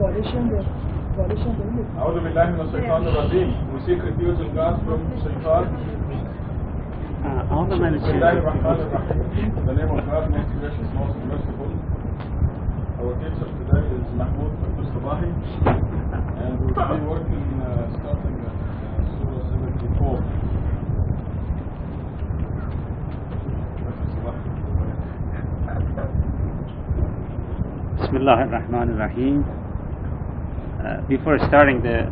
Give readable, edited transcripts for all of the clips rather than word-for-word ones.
أعوذ بالله من الشيطان الرجيم. We seek refuge in God from Shaitan. In the name of God, most gracious, most merciful. Our teacher today is Masud Sabahi, and we'll be working starting at Surah 74. Bismillah ar-Rahman ar-Rahim. Before starting the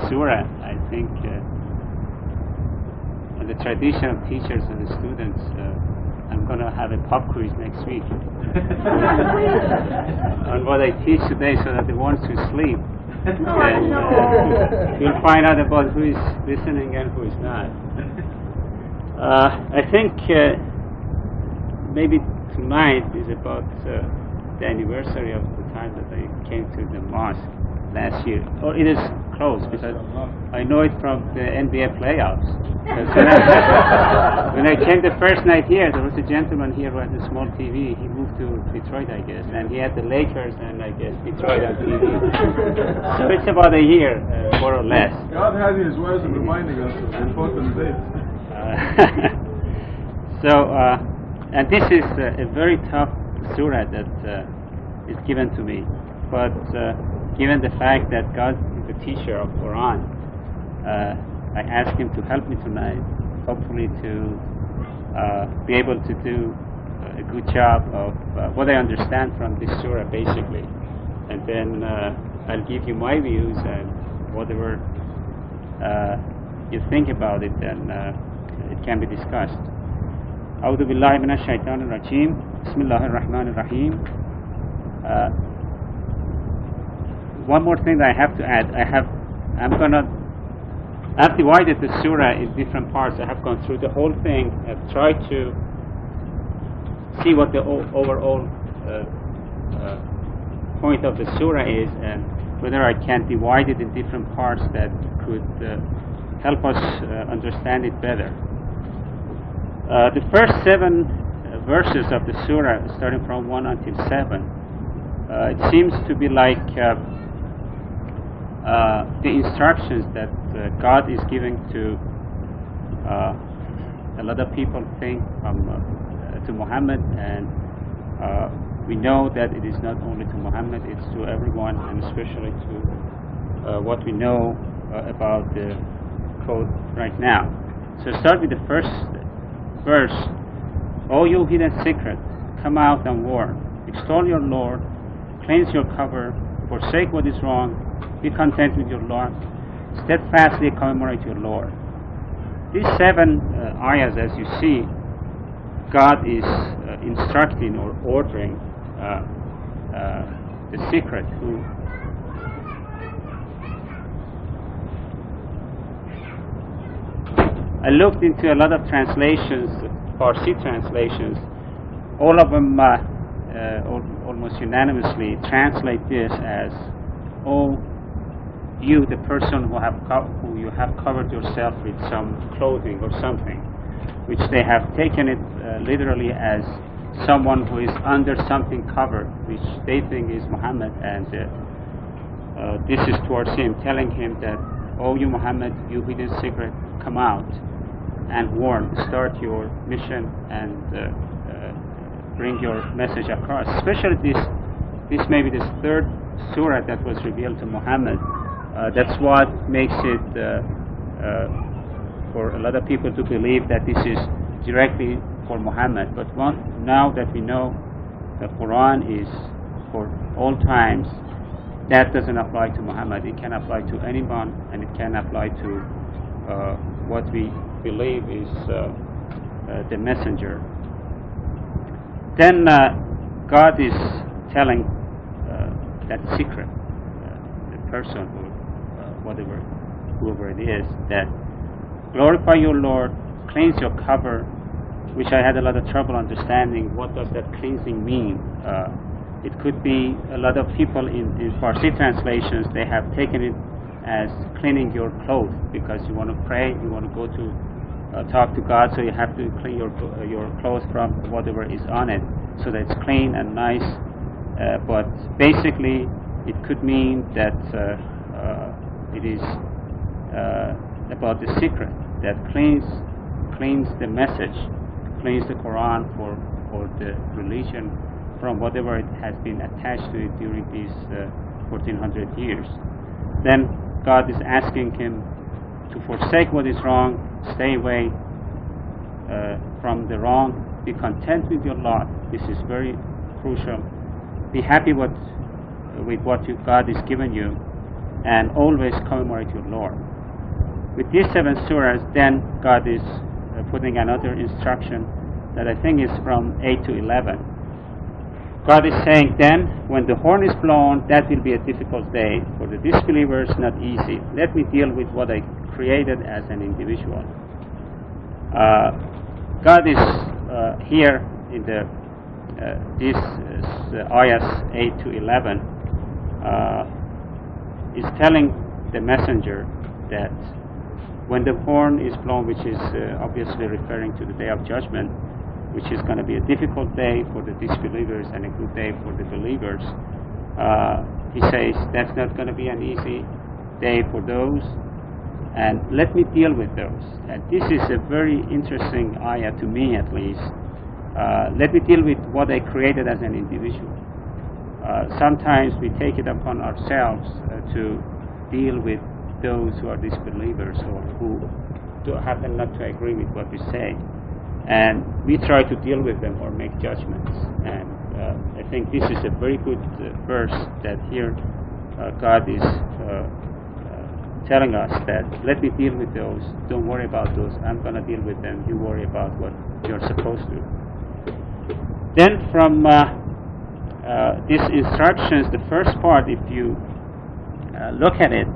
Surah, I think in the tradition of teachers and the students, I'm going to have a pop quiz next week on what I teach today, so that the ones who sleep, and you'll find out about who is listening and who is not. I think maybe tonight is about the anniversary of the time that I came to the mosque last year. Or it is close, because I know it from the NBA playoffs. When I came the first night here, there was a gentleman here who had a small TV. He moved to Detroit, I guess, and he had the Lakers and I guess Detroit on TV. So it's about a year, more or less. God has His ways of reminding us of important dates. And this is a very tough surah that is given to me. But given the fact that God is the teacher of Quran, I ask Him to help me tonight, hopefully to be able to do a good job of what I understand from this surah, basically. And then I'll give you my views, and whatever you think about it, then it can be discussed. أعوذ بالله من الشيطان الرجيم بسم الله الرحمن الرحيم. One more thing that I have to add. I've divided the surah in different parts. I have gone through the whole thing. I've tried to see what the overall point of the surah is, and whether I can divide it in different parts that could help us understand it better. The first 7 verses of the surah, starting from 1 until 7, it seems to be like the instructions that God is giving to a lot of people think to Muhammad, and we know that it is not only to Muhammad, it's to everyone, and especially to what we know about the code right now. So start with the first verse. O you hidden secret, come out and warn. Extol your Lord, cleanse your cover, forsake what is wrong, be content with your Lord, steadfastly commemorate your Lord. These 7 ayahs, as you see, God is instructing or ordering the secret who I looked into a lot of translations, Farsi translations. All of them almost unanimously translate this as, "Oh, you, the person who you have covered yourself with some clothing or something," which they have taken it literally as someone who is under something covered, which they think is Muhammad, and this is towards him, telling him that, "Oh, you Muhammad, you hidden secret, come out and warn, start your mission and bring your message across." Especially this may be the 3rd surah that was revealed to Muhammad. That's what makes it for a lot of people to believe that this is directly for Muhammad. But now that we know the Quran is for all times, that doesn't apply to Muhammad. It can apply to anyone, and it can apply to what we believe is the messenger. Then God is telling that secret, the person or whoever it is, that glorify your Lord, cleanse your cover, which I had a lot of trouble understanding. What does that cleansing mean? It could be a lot of people in Farsi translations, they have taken it as cleaning your clothes, because you want to pray, you want to go to talk to God, so you have to clean your clothes from whatever is on it, so that it's clean and nice but basically it could mean that it is about the secret that cleans the message, cleans the Quran for the religion from whatever it has been attached to it during these 1400 years. Then God is asking him to forsake what is wrong, stay away from the wrong, be content with your lot. This is very crucial. Be happy with what God has given you, and always commemorate your Lord. With these 7 surahs, then God is putting another instruction that I think is from 8 to 11. God is saying, then, when the horn is blown, that will be a difficult day. For the disbelievers, not easy. Let me deal with what I created as an individual. God is here in these ayahs 8 to 11 is telling the messenger that when the horn is blown, which is obviously referring to the day of judgment, which is going to be a difficult day for the disbelievers and a good day for the believers, he says that's not going to be an easy day for those, and let me deal with those. And this is a very interesting ayah to me, at least. Let me deal with what I created as an individual. Sometimes we take it upon ourselves to deal with those who are disbelievers or who happen not to agree with what we say, and we try to deal with them or make judgments. And I think this is a very good verse that here God is telling us that let me deal with those, don't worry about those, I'm going to deal with them, you worry about what you're supposed to. Then from these instructions, the first part, if you look at it,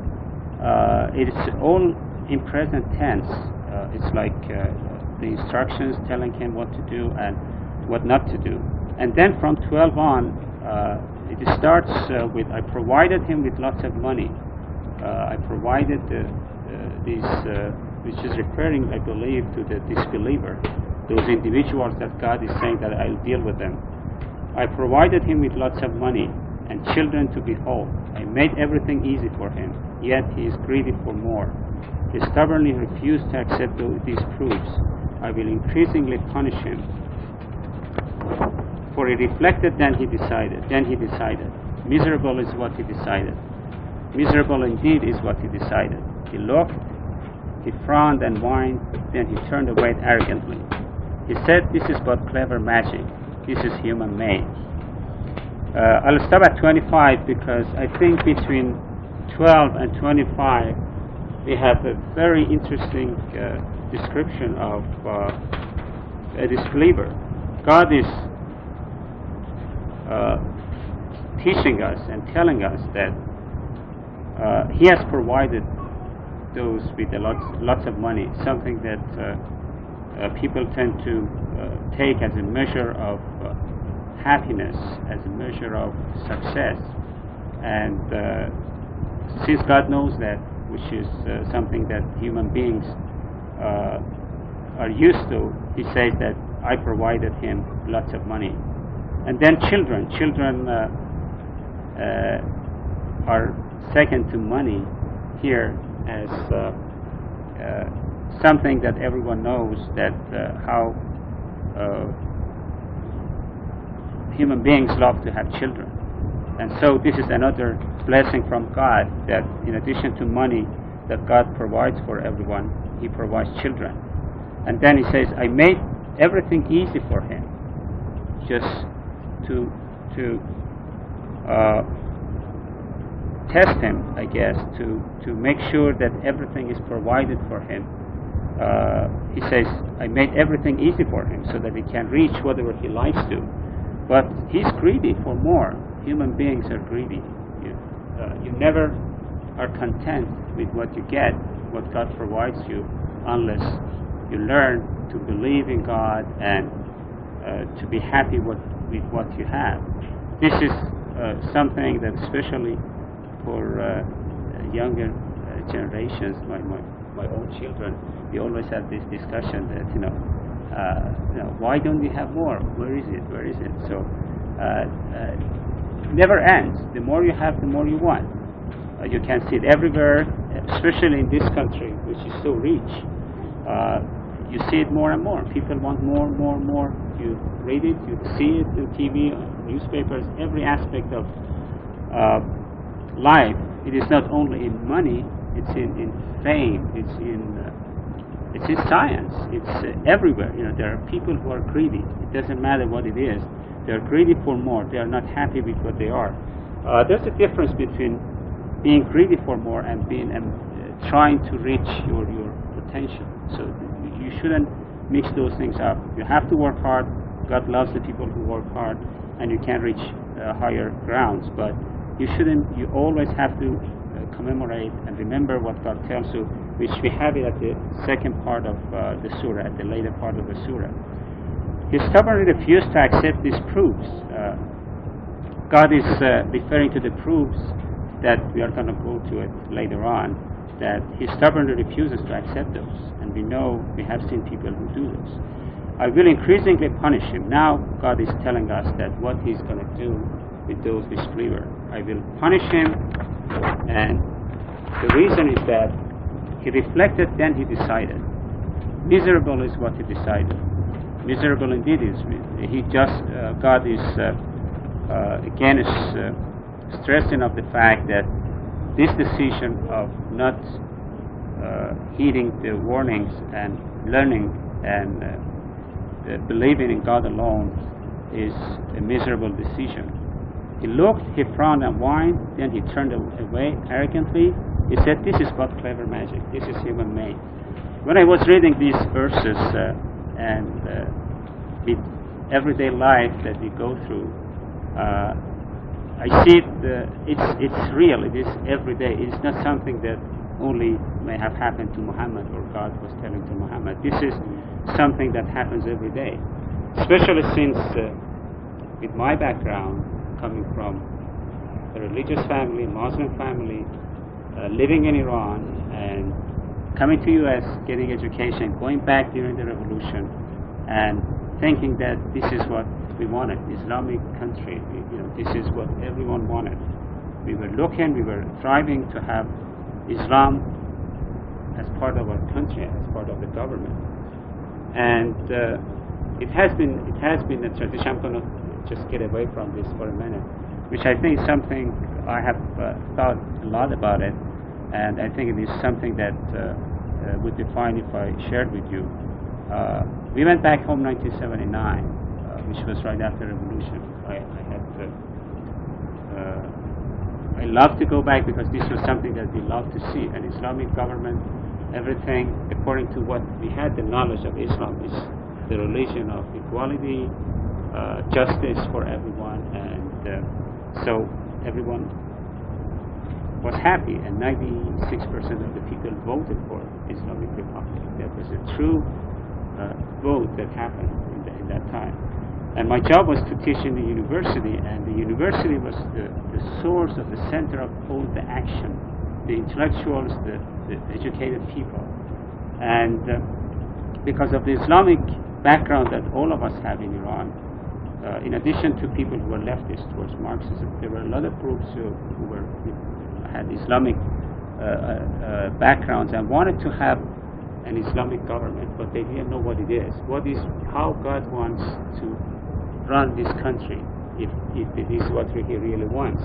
it's all in present tense. It's like the instructions telling him what to do and what not to do. And then from 12 on, it starts with, I provided him with lots of money. I provided these, which is referring, I believe, to the disbeliever, those individuals that God is saying that I'll deal with them. I provided him with lots of money and children to behold. I made everything easy for him, yet he is greedy for more. He stubbornly refused to accept these proofs. I will increasingly punish him. For he reflected, then he decided. Miserable is what he decided. Miserable indeed is what he decided. He looked, he frowned and whined, then he turned away arrogantly. He said, this is but clever magic. This is human made. I'll stop at 25 because I think between 12 and 25 we have a very interesting description of a disbeliever. God is teaching us and telling us that He has provided those with lots of money, something that people tend to take as a measure of happiness, as a measure of success. And since God knows that, which is something that human beings are used to, He says that I provided him lots of money. And then children are second to money here as something that everyone knows that how human beings love to have children. And so this is another blessing from God, that in addition to money that God provides for everyone, He provides children. And then He says, I made everything easy for him, just to test him, I guess, to make sure that everything is provided for him. He says, I made everything easy for him so that he can reach whatever he likes to. But he's greedy for more. Human beings are greedy. You never are content with what you get, what God provides you, unless you learn to believe in God and to be happy with what you have. This is something that especially for younger generations, my own children, we always have this discussion that, why don't we have more? Where is it? So never ends. The more you have, the more you want. You can see it everywhere, especially in this country, which is so rich. You see it more and more. People want more, more, more. You read it, you see it on TV, on newspapers, every aspect of life. It is not only in money, it's in fame, it's in science, it's everywhere. You know, there are people who are greedy. It doesn't matter what it is. They are greedy for more. They are not happy with what they are. There's a difference between being greedy for more and being trying to reach your potential. So you shouldn't mix those things up. You have to work hard. God loves the people who work hard, and you can reach higher grounds. But you shouldn't. You always have to commemorate and remember what God tells you, which we have it at the second part of the surah, at the later part of the surah. He stubbornly refused to accept these proofs. God is referring to the proofs that we are going to go to it later on, that he stubbornly refuses to accept those. And we know, we have seen people who do this. I will increasingly punish him. Now God is telling us that what he's going to do with those disbelievers. I will punish him, and the reason is that he reflected, then he decided. Miserable is what he decided. Miserable indeed is he just God is again is stressing of the fact that this decision of not heeding the warnings and learning and believing in God alone is a miserable decision. He looked, he frowned and whined, then he turned away arrogantly. He said, "This is but clever magic. This is human made." When I was reading these verses and with everyday life that we go through, I see it's real. It is everyday. It's not something that only may have happened to Muhammad or God was telling to Muhammad. This is something that happens every day, especially since with my background, coming from a religious family, Muslim family, living in Iran, and coming to U.S., getting education, going back during the revolution, and thinking that this is what we wanted, Islamic country. You know, this is what everyone wanted. We were looking, we were striving to have Islam as part of our country, as part of the government, and it has been a tradition. I'm going to just get away from this for a minute, which I think is something I have thought a lot about it, and I think it is something that would be fine if I shared with you. We went back home 1979, which was right after the revolution. I love to go back because this was something that we love to see, an Islamic government, everything according to what we had the knowledge of Islam is the religion of equality, justice for everyone, and so everyone was happy, and 96% of the people voted for Islamic Republic. That was a true vote that happened in that time. And my job was to teach in the university, and the university was the source of the center of all the action, the intellectuals, the educated people. And because of the Islamic background that all of us have in Iran, in addition to people who were leftist towards Marxism, there were a lot of groups who had Islamic backgrounds and wanted to have an Islamic government, but they didn't know what it is. How God wants to run this country, if it is what he really wants.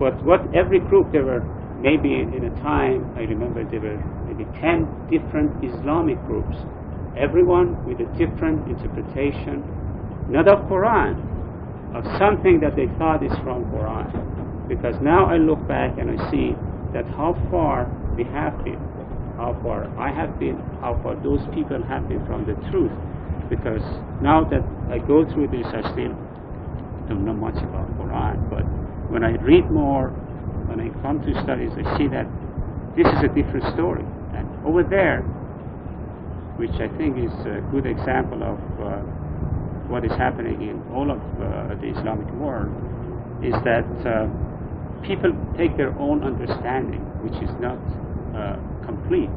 But what every group, there were maybe in a time, I remember there were maybe 10 different Islamic groups, everyone with a different interpretation, not of Quran, of something that they thought is from Quran. Because now I look back and I see that how far we have been, how far I have been, how far those people have been from the truth. Because now that I go through this, I still don't know much about Quran, but when I read more, when I come to studies, I see that this is a different story. And over there, which I think is a good example of what is happening in all of the Islamic world, is that people take their own understanding, which is not complete.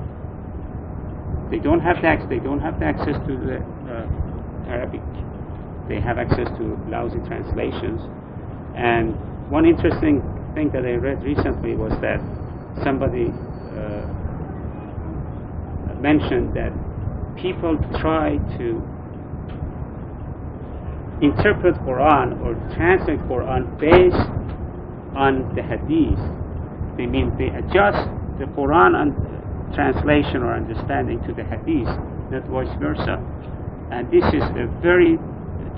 They don't have the access to the Arabic. They have access to lousy translations, And one interesting thing that I read recently was that somebody mentioned that people try to interpret Quran or translate Quran based on the Hadith. They mean they adjust the Quran translation or understanding to the Hadith, not vice versa. And this is a very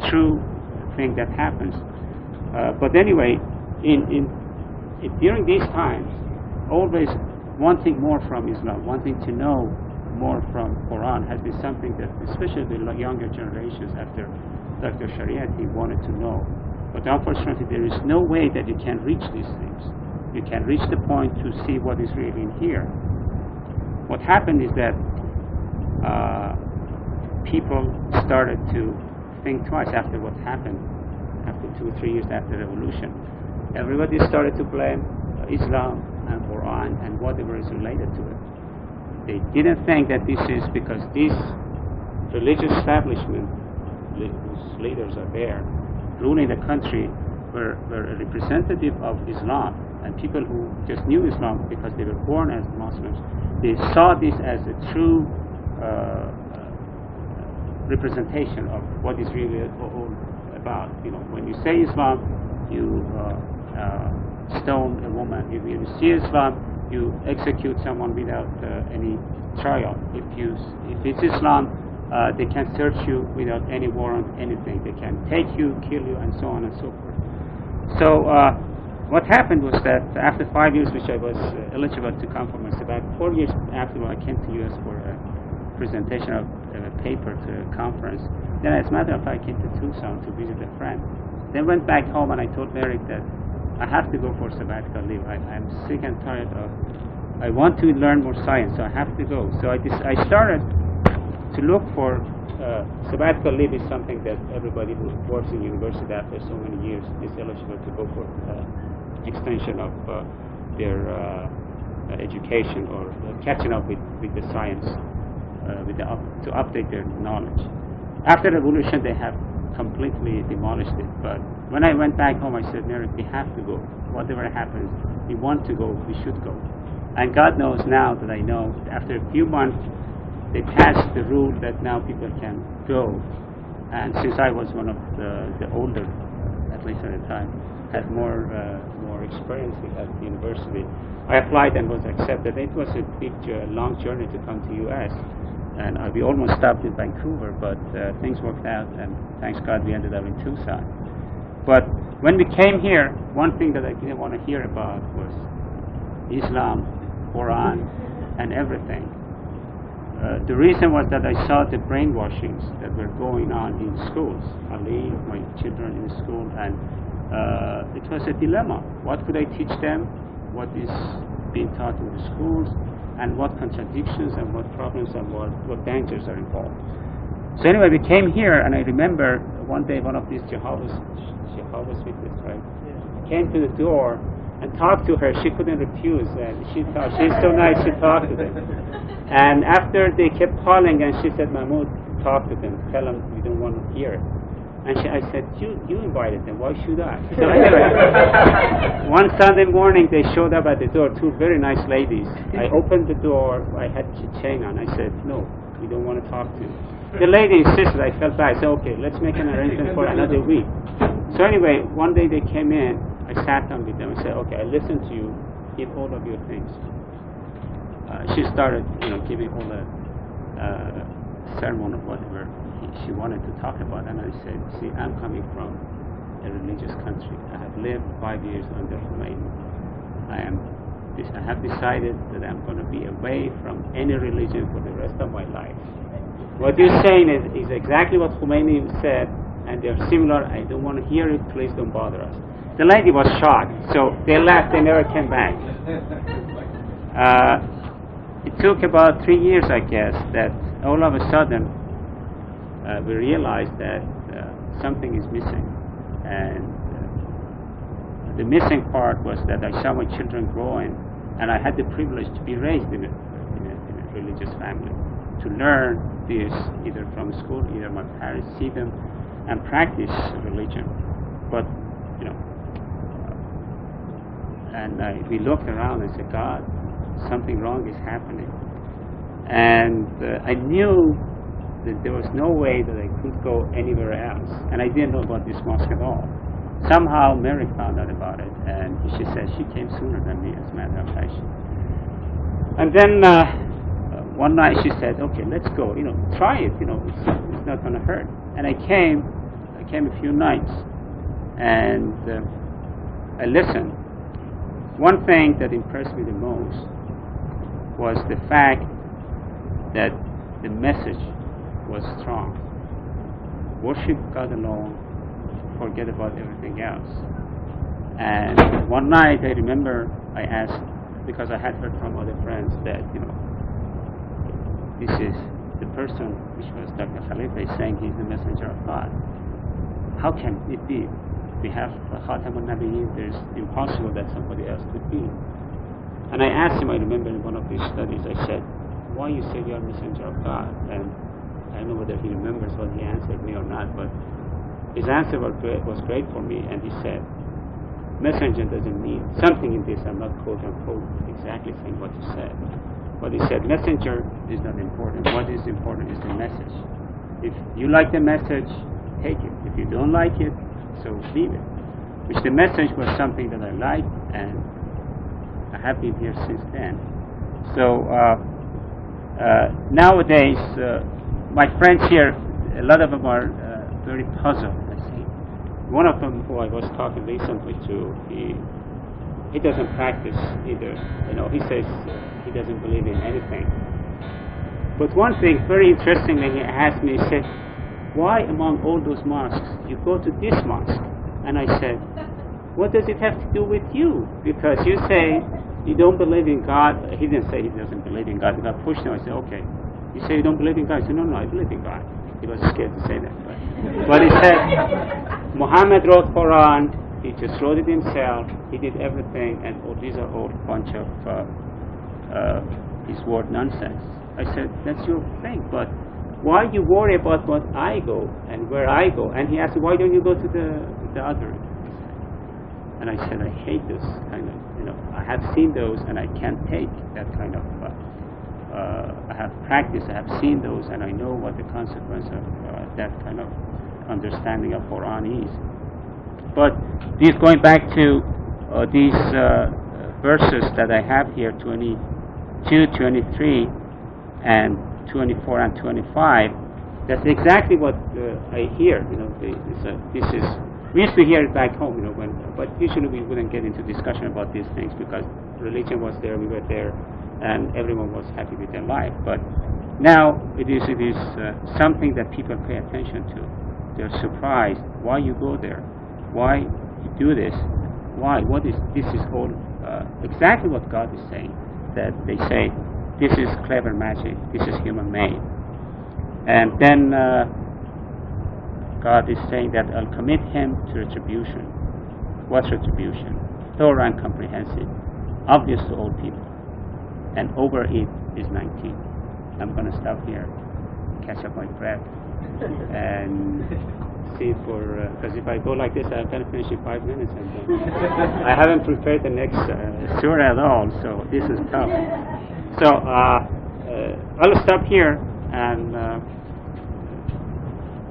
true thing that happens. But anyway, during these times, always wanting more from Islam, wanting to know more from Quran has been something that, especially the younger generations after Dr. Shariati, wanted to know. But unfortunately, there is no way that you can reach these things. You can reach the point to see what is really in here. What happened is that people started to think twice after what happened, after 2 or 3 years after the revolution. Everybody started to blame Islam and Quran and whatever is related to it. They didn't think that this is because this religious establishment, whose leaders are there, ruling the country, were a representative of Islam, and people who just knew Islam because they were born as Muslims, they saw this as a true representation of what is really all about. You know, when you say Islam, you stone a woman. If you see Islam, you execute someone without any trial. If it's Islam, they can search you without any warrant, anything. They can take you, kill you, and so on and so forth. So what happened was that after 5 years, which I was eligible to come for my sabbatical, 4 years after I came to U.S. for a presentation of a paper to a conference. Then, as a matter of fact, I came to Tucson to visit a friend. Then went back home and I told Eric that I have to go for sabbatical leave. I'm sick and tired of. I want to learn more science, so I have to go. So I started to look for sabbatical leave is something that everybody who works in university after so many years is eligible to go for extension of their education or catching up with the science, to update their knowledge. After the revolution, they have completely demolished it. But when I went back home, I said, Eric, we have to go. Whatever happens, we want to go, we should go. And God knows now that I know, after a few months, they passed the rule that now people can go. And since I was one of the older, at least at the time, had more experience at the university, I applied and was accepted. It was a big, long journey to come to U.S. And we almost stopped in Vancouver, but things worked out, and thanks God we ended up in Tucson. But when we came here, one thing that I didn't want to hear about was Islam, Quran, and everything. The reason was that I saw the brainwashings that were going on in schools. I leave my children in school, and it was a dilemma. What could I teach them? What is being taught in the schools? And what contradictions and what problems and what dangers are involved. So anyway, we came here, and I remember one day one of these Jehovah's Witnesses, right, came to the door and talked to her. She couldn't refuse, and she thought she's so nice to talk to them. And after they kept calling, and she said, Mahmoud, talk to them, tell them we don't want to hear it. And I said, you invited them, why should I? So anyway, one Sunday morning they showed up at the door, 2 very nice ladies. I opened the door, I had chain on. I said, no, we don't want to talk to you. The lady insisted. I felt bad. I said, okay, let's make an arrangement for another week. So anyway, one day they came in, I sat down with them and said, okay, I listened to you, give all of your things. She started, giving all the sermon of whatever she wanted to talk about, and I said, see, I'm coming from a religious country. I have lived 5 years under Khomeini. I have decided that I'm going to be away from any religion for the rest of my life. What you're saying is exactly what Khomeini said, and they're similar. I don't want to hear it. Please don't bother us. The lady was shocked, so they left. They never came back. It took about 3 years, I guess, that all of a sudden we realized that something is missing. And the missing part was that I saw my children growing, and I had the privilege to be raised in a religious family, to learn this either from school, either my parents see them, and practice religion. But And we looked around and said, God, something wrong is happening. And I knew that there was no way that I could go anywhere else. And I didn't know about this mosque at all. Somehow Mary found out about it, and she said she came sooner than me, as a matter of fact. And then one night she said, okay, let's go, try it, it's not going to hurt. And I came a few nights, and I listened. One thing that impressed me the most was the fact that the message was strong. Worship God alone, forget about everything else. And one night I remember I asked, because I had heard from other friends that, this is the person, which was Dr. Khalifa, saying he's the messenger of God. How can it be? We have Khatam al-Nabiyyin, there's impossible that somebody else could be. And I asked him, I remember in one of these studies, I said, why you say you are messenger of God? And I don't know whether he remembers what he answered me or not, but his answer was great for me, and he said, messenger doesn't mean something in this, I'm not quote unquote exactly saying what you said, but he said messenger is not important. What is important is the message. If you like the message, take it. If you don't like it, so leave it. Which the message was something that I liked, and I have been here since then. So nowadays, my friends here, a lot of them are very puzzled. I see. One of them, who I was talking recently to, he doesn't practice either. He says he doesn't believe in anything. But one thing, very interestingly, he asked me, he said, why among all those mosques you go to this mosque? And I said, what does it have to do with you? Because you say you don't believe in God. He didn't say he doesn't believe in God. He got pushed him. I said, okay. You say you don't believe in God? I said, no, I believe in God. He was scared to say that. But he said, Muhammad wrote Quran. He just wrote it himself. He did everything, and these are all a bunch of his word nonsense. I said, that's your thing, but why you worry about what I go and where I go? And he asked, why don't you go to the other? And I said, I hate this kind of, I have seen those, and I can't take that kind of. I have practiced, I have seen those, and I know what the consequence of that kind of understanding of Quran is. But these, going back to these verses that I have here, 22, 23, and 24 and 25, that's exactly what I hear. This is, we used to hear it back home, but usually we wouldn't get into discussion about these things because religion was there, we were there, and everyone was happy with their life. But now it is something that people pay attention to. They're surprised. Why you go there? Why you do this? Why? This is all exactly what God is saying. That they say this is clever magic. This is human made. And then God is saying that I'll commit him to retribution. What retribution? Thorough and comprehensive, obvious to all people. And over it is 19. I'm going to stop here, catch up my breath, and see because if I go like this, I'm going to finish in 5 minutes, and I haven't prepared the next surah at all, so this is tough. So I'll stop here, and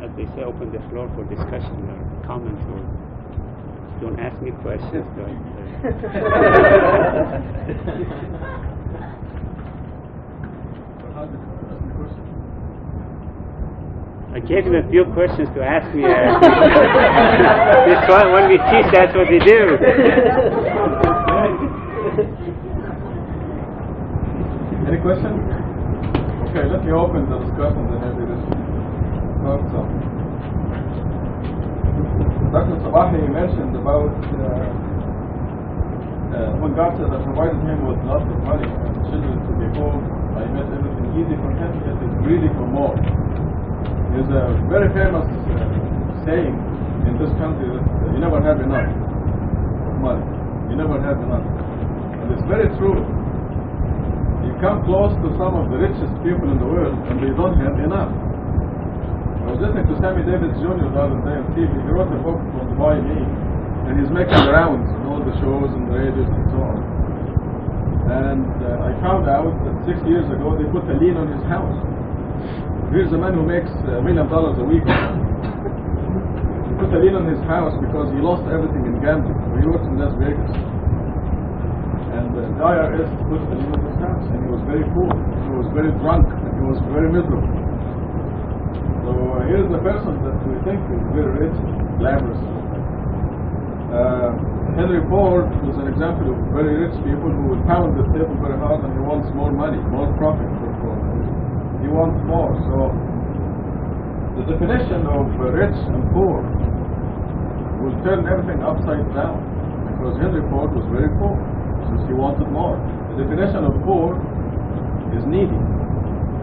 as they say, open the floor for discussion or comments, or don't ask me questions. I gave him a few questions to ask me. This one, when we teach, that's what we do. Any questions? Okay, let me open the discussion and maybe this start something. Dr. Sabahi mentioned about when God said, I provided him with lots of money and children to be home, I made everything easy for him, yet he's greedy for more. There's a very famous saying in this country that you never have enough of money. You never have enough. And it's very true. You come close to some of the richest people in the world and they don't have enough. I was listening to Sammy Davis Jr. the other day on TV. He wrote a book called Why Me? and he's making the rounds in all the shows and the radios and so on. And I found out that 6 years ago they put a lien on his house. Here's a man who makes $1 million a week. He put a lien on his house because he lost everything in gambling. He works in Las Vegas. And the IRS put a lien on his house, and he was very poor. He was very drunk, and he was very miserable. So here's the person that we think is very rich, glamorous. Henry Ford was an example of very rich people who will pound the table very hard, and he wants more money, more profit for Ford. He wants more. So the definition of rich and poor will turn everything upside down, because Henry Ford was very poor, since he wanted more. The definition of poor is needy,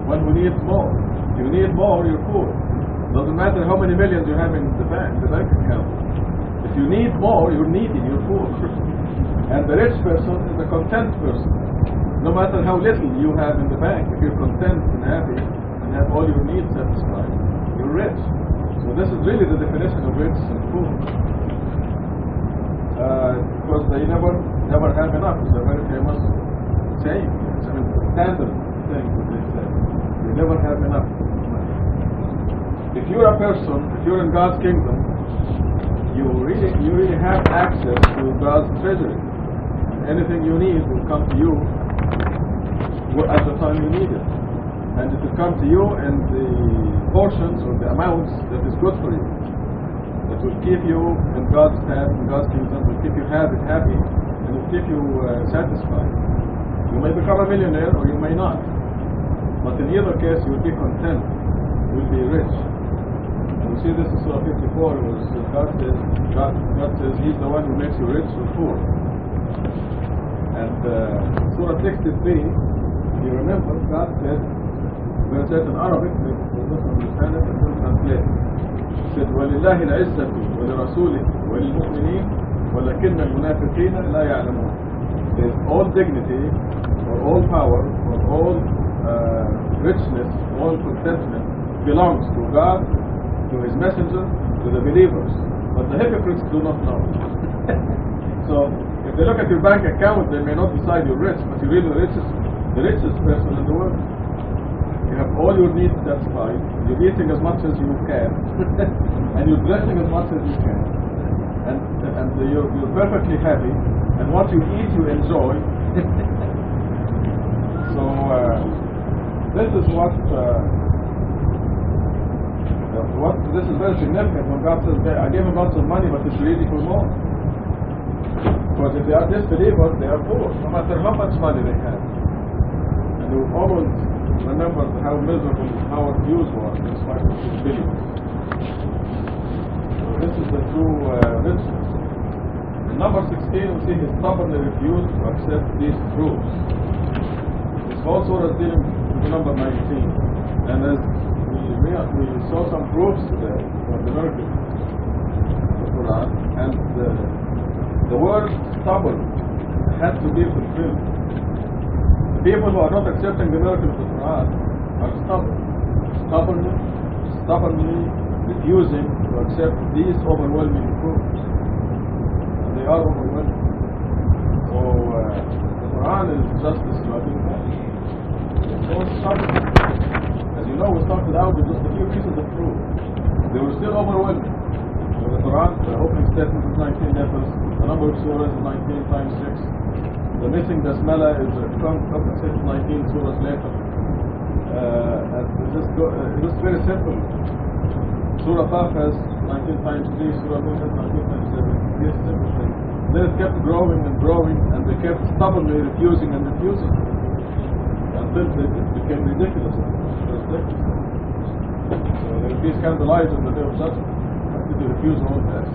one who needs more. If you need more, you're poor. Doesn't matter how many millions you have in the bank account. If you need more, you're needy, you're poor. And the rich person is a content person. No matter how little you have in the bank, if you're content and happy and have all your needs satisfied, you're rich. So this is really the definition of rich and poor. Because they never have enough. It's a very famous saying. It's a standard thing that they say. They never have enough. If you're a person, if you're in God's kingdom, you really have access to God's treasury. Anything you need will come to you at the time you need it. And it will come to you in the portions or the amounts that is good for you. That will keep you in God's path, in God's kingdom, will keep you happy, and will keep you satisfied. You may become a millionaire or you may not. But in either case, you will be content. You will be rich. We see this in Surah 54, God says He's the one who makes you rich or poor. And Surah 63, you remember, God said, when it says in Arabic, they don't understand it, and don't translate. He said, وَلِلَّهِ الْعِزَّةُ وَلِرَسُولِهِ وَلِلْمُؤْمِنِينَ وَلَكِنَّ الْمُنَافِقِينَ لَا يَعْلَمُونَ. There's all dignity, or all power, or all richness, all contentment belongs to God, to His messenger, to the believers. But the hypocrites do not know. So, if they look at your bank account, they may not decide you're rich, but you're really the richest person in the world. You have all your needs satisfied, you're eating as much as you can, and you're dressing as much as you can, and you're perfectly happy, and what you eat you enjoy. So, this is this is very significant when God says, I gave them lots of money, but it's really for more. Because if they are disbelievers, they are poor, no matter how much money they have. And you always remember how miserable our views were in spite of these billions. So this is the true richness. In number 16, we see he stubbornly refused to accept these proofs. This whole surah is dealing with number 19. And as we saw some proofs today for the miracle of the Quran, and the word stubborn had to be fulfilled. The people who are not accepting the miracle of the Quran are stubbornly refusing to accept these overwhelming proofs. And they are overwhelming. So the Quran is just describing that. It's all stubborn. As you know, we started out with just a few pieces of proof. They were still overwhelming. So the Quran, the opening statement is 19 letters, the number of surahs is 19 times 6. The missing basmala is compensated 19 surahs later. And it's very simple. Surah Qaf has 19 times 3, Surah Nuh has 19 times 7. It's a simple thing. Then it kept growing and growing, and they kept stubbornly refusing and refusing until it became ridiculous. So they will be scandalized on the day of judgment after they refuse all that.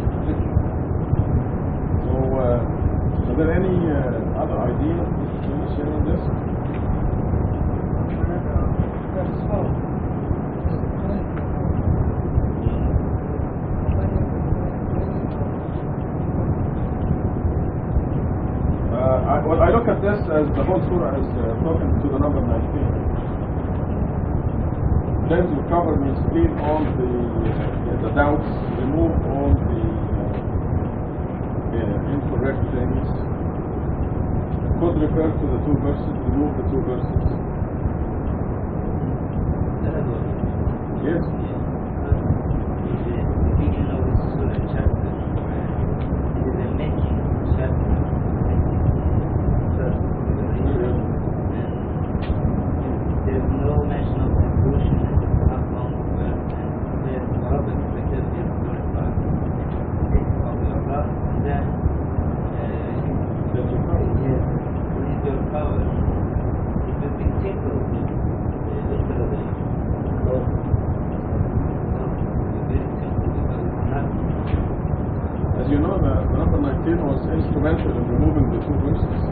So, are there any other ideas you want to share on this? Well, I look at this as the whole surah is talking to the number 19. Cleanse your cover means clean all the doubts, remove all the incorrect things, could refer to the two verses, remove the two verses. Yes. The beginning of the Sura chapter, it is a making chapter, and there is no mention of devotion in the Quran long word, and there's Arabic because it is glorified of Allah, and then with your power, it will be simple, literally. As you know, the number 19 was instrumental in removing the two verses,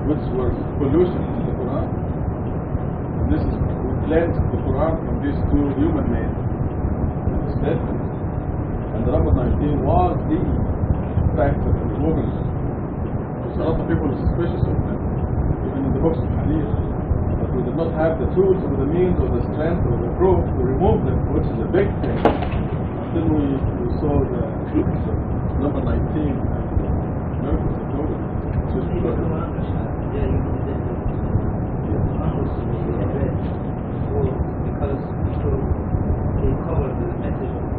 which were pollution in the Quran. And this is cleansed the Quran from these two human-made statements. And the number 19 was the factor in removing it. So a lot of people are suspicious of them, even in the books of Hadith. But we did not have the tools or the means or the strength or the proof to remove them, which is a big thing. Until we saw the number 19 and the miracles of Noah. Just because people they cover the message of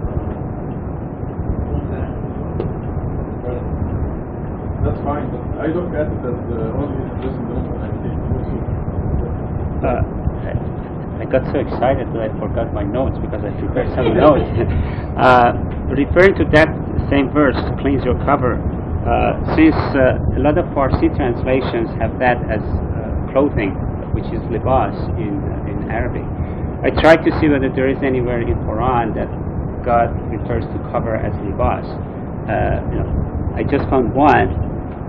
that's fine, but I look at it as only addressing the number 19. I got so excited that I forgot my notes because I prepared some notes. Referring to that same verse, cleanse your cover, since a lot of Farsi translations have that as clothing, which is libas in Arabic, I tried to see whether there is anywhere in Quran that God refers to cover as libas. I just found one.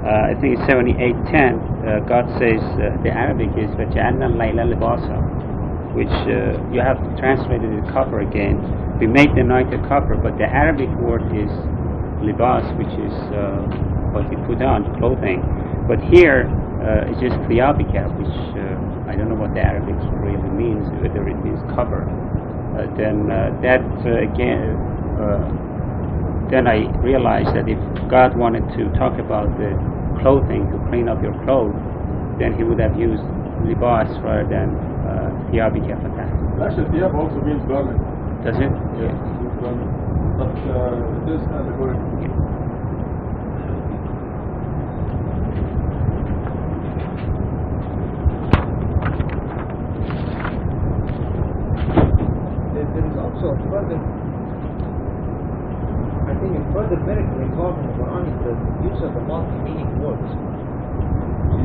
I think it's 78:10. God says the Arabic is وَجَعَلْنَا اللَّيْلَ لِبَاسًا, which you have translated it cover again. We make the night a cover, but the Arabic word is libas, which is what you put on, clothing. But here it's just thiyabika, which I don't know what the Arabic really means, whether it means cover. Then I realized that if God wanted to talk about the clothing, to clean up your clothes, then he would have used libas rather than thiyabika for that. Actually, thiyab also means garment. Does it? Yes, it means garment. But it is allegorical. There is also a further, I think a further miracle involved in the Quran is the use of the multi-meaning words to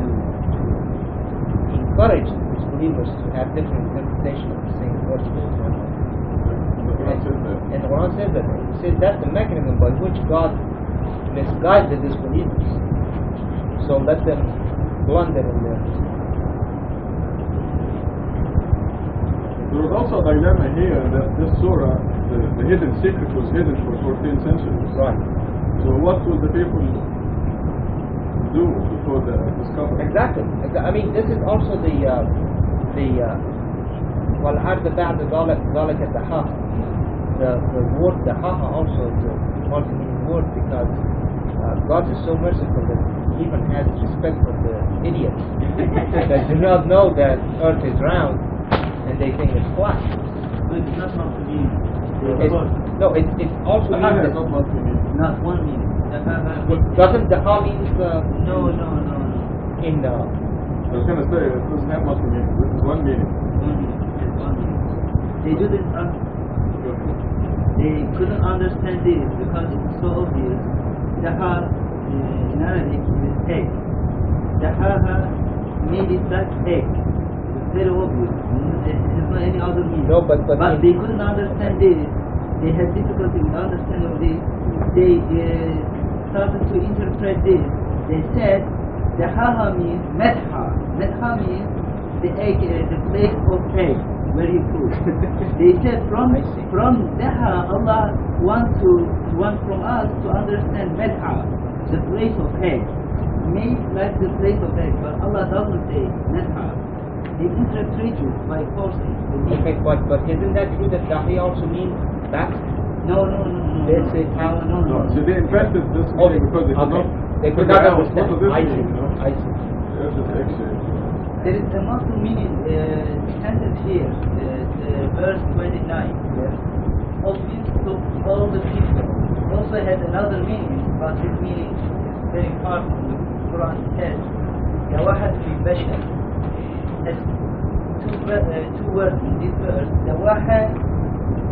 encourage disbelievers to have different interpretations of the same words. And the Quran says that. It says that's the mechanism by which God misguides the disbelievers. So let them blunder in their. There was also a dilemma here that this surah, the hidden secret was hidden for 14 centuries. Right. So what will the people do before they discover? Exactly. I mean, this is also the والعرض بعد ذلك الدحاها. The word dahaha also is a multi-meaning word because God is so merciful that he even has respect for the idiots that do not know that Earth is round and they think it's flat. So it's not multi-meaning. No, it also means It's not multi-meaning. Not one meaning. doesn't daha means No. in I was going to say, it doesn't have multi-meaning. This is one meaning. One meaning. They didn't. They couldn't understand this because it's so obvious. Daha in Arabic is egg. Dahaha made it like egg. It's very obvious. There's not any other meaning. No, but they couldn't understand this. They had difficulty with understanding this. They started to interpret this. They said dahaha means metha. Metha means the egg, the place of egg. Where you put. They said from Daha, Allah wants from us to understand Medha, the place of egg. Made like the place of egg, but Allah doesn't say Medha. He interprets it by forcing. okay, but isn't that true that dahi also means back? No. They say town. No. So they invented this meaning because they could not. They could not figure out understand. what this I see. mean, you know? I see. There's this exchange. There is a multiple meaning sentence here, verse 29. Yes. Obvious to all the people. Also has another meaning, but this meaning is very powerful. The Quran says, "Ya wahad fi bashar." Has two words in this verse. The wahad,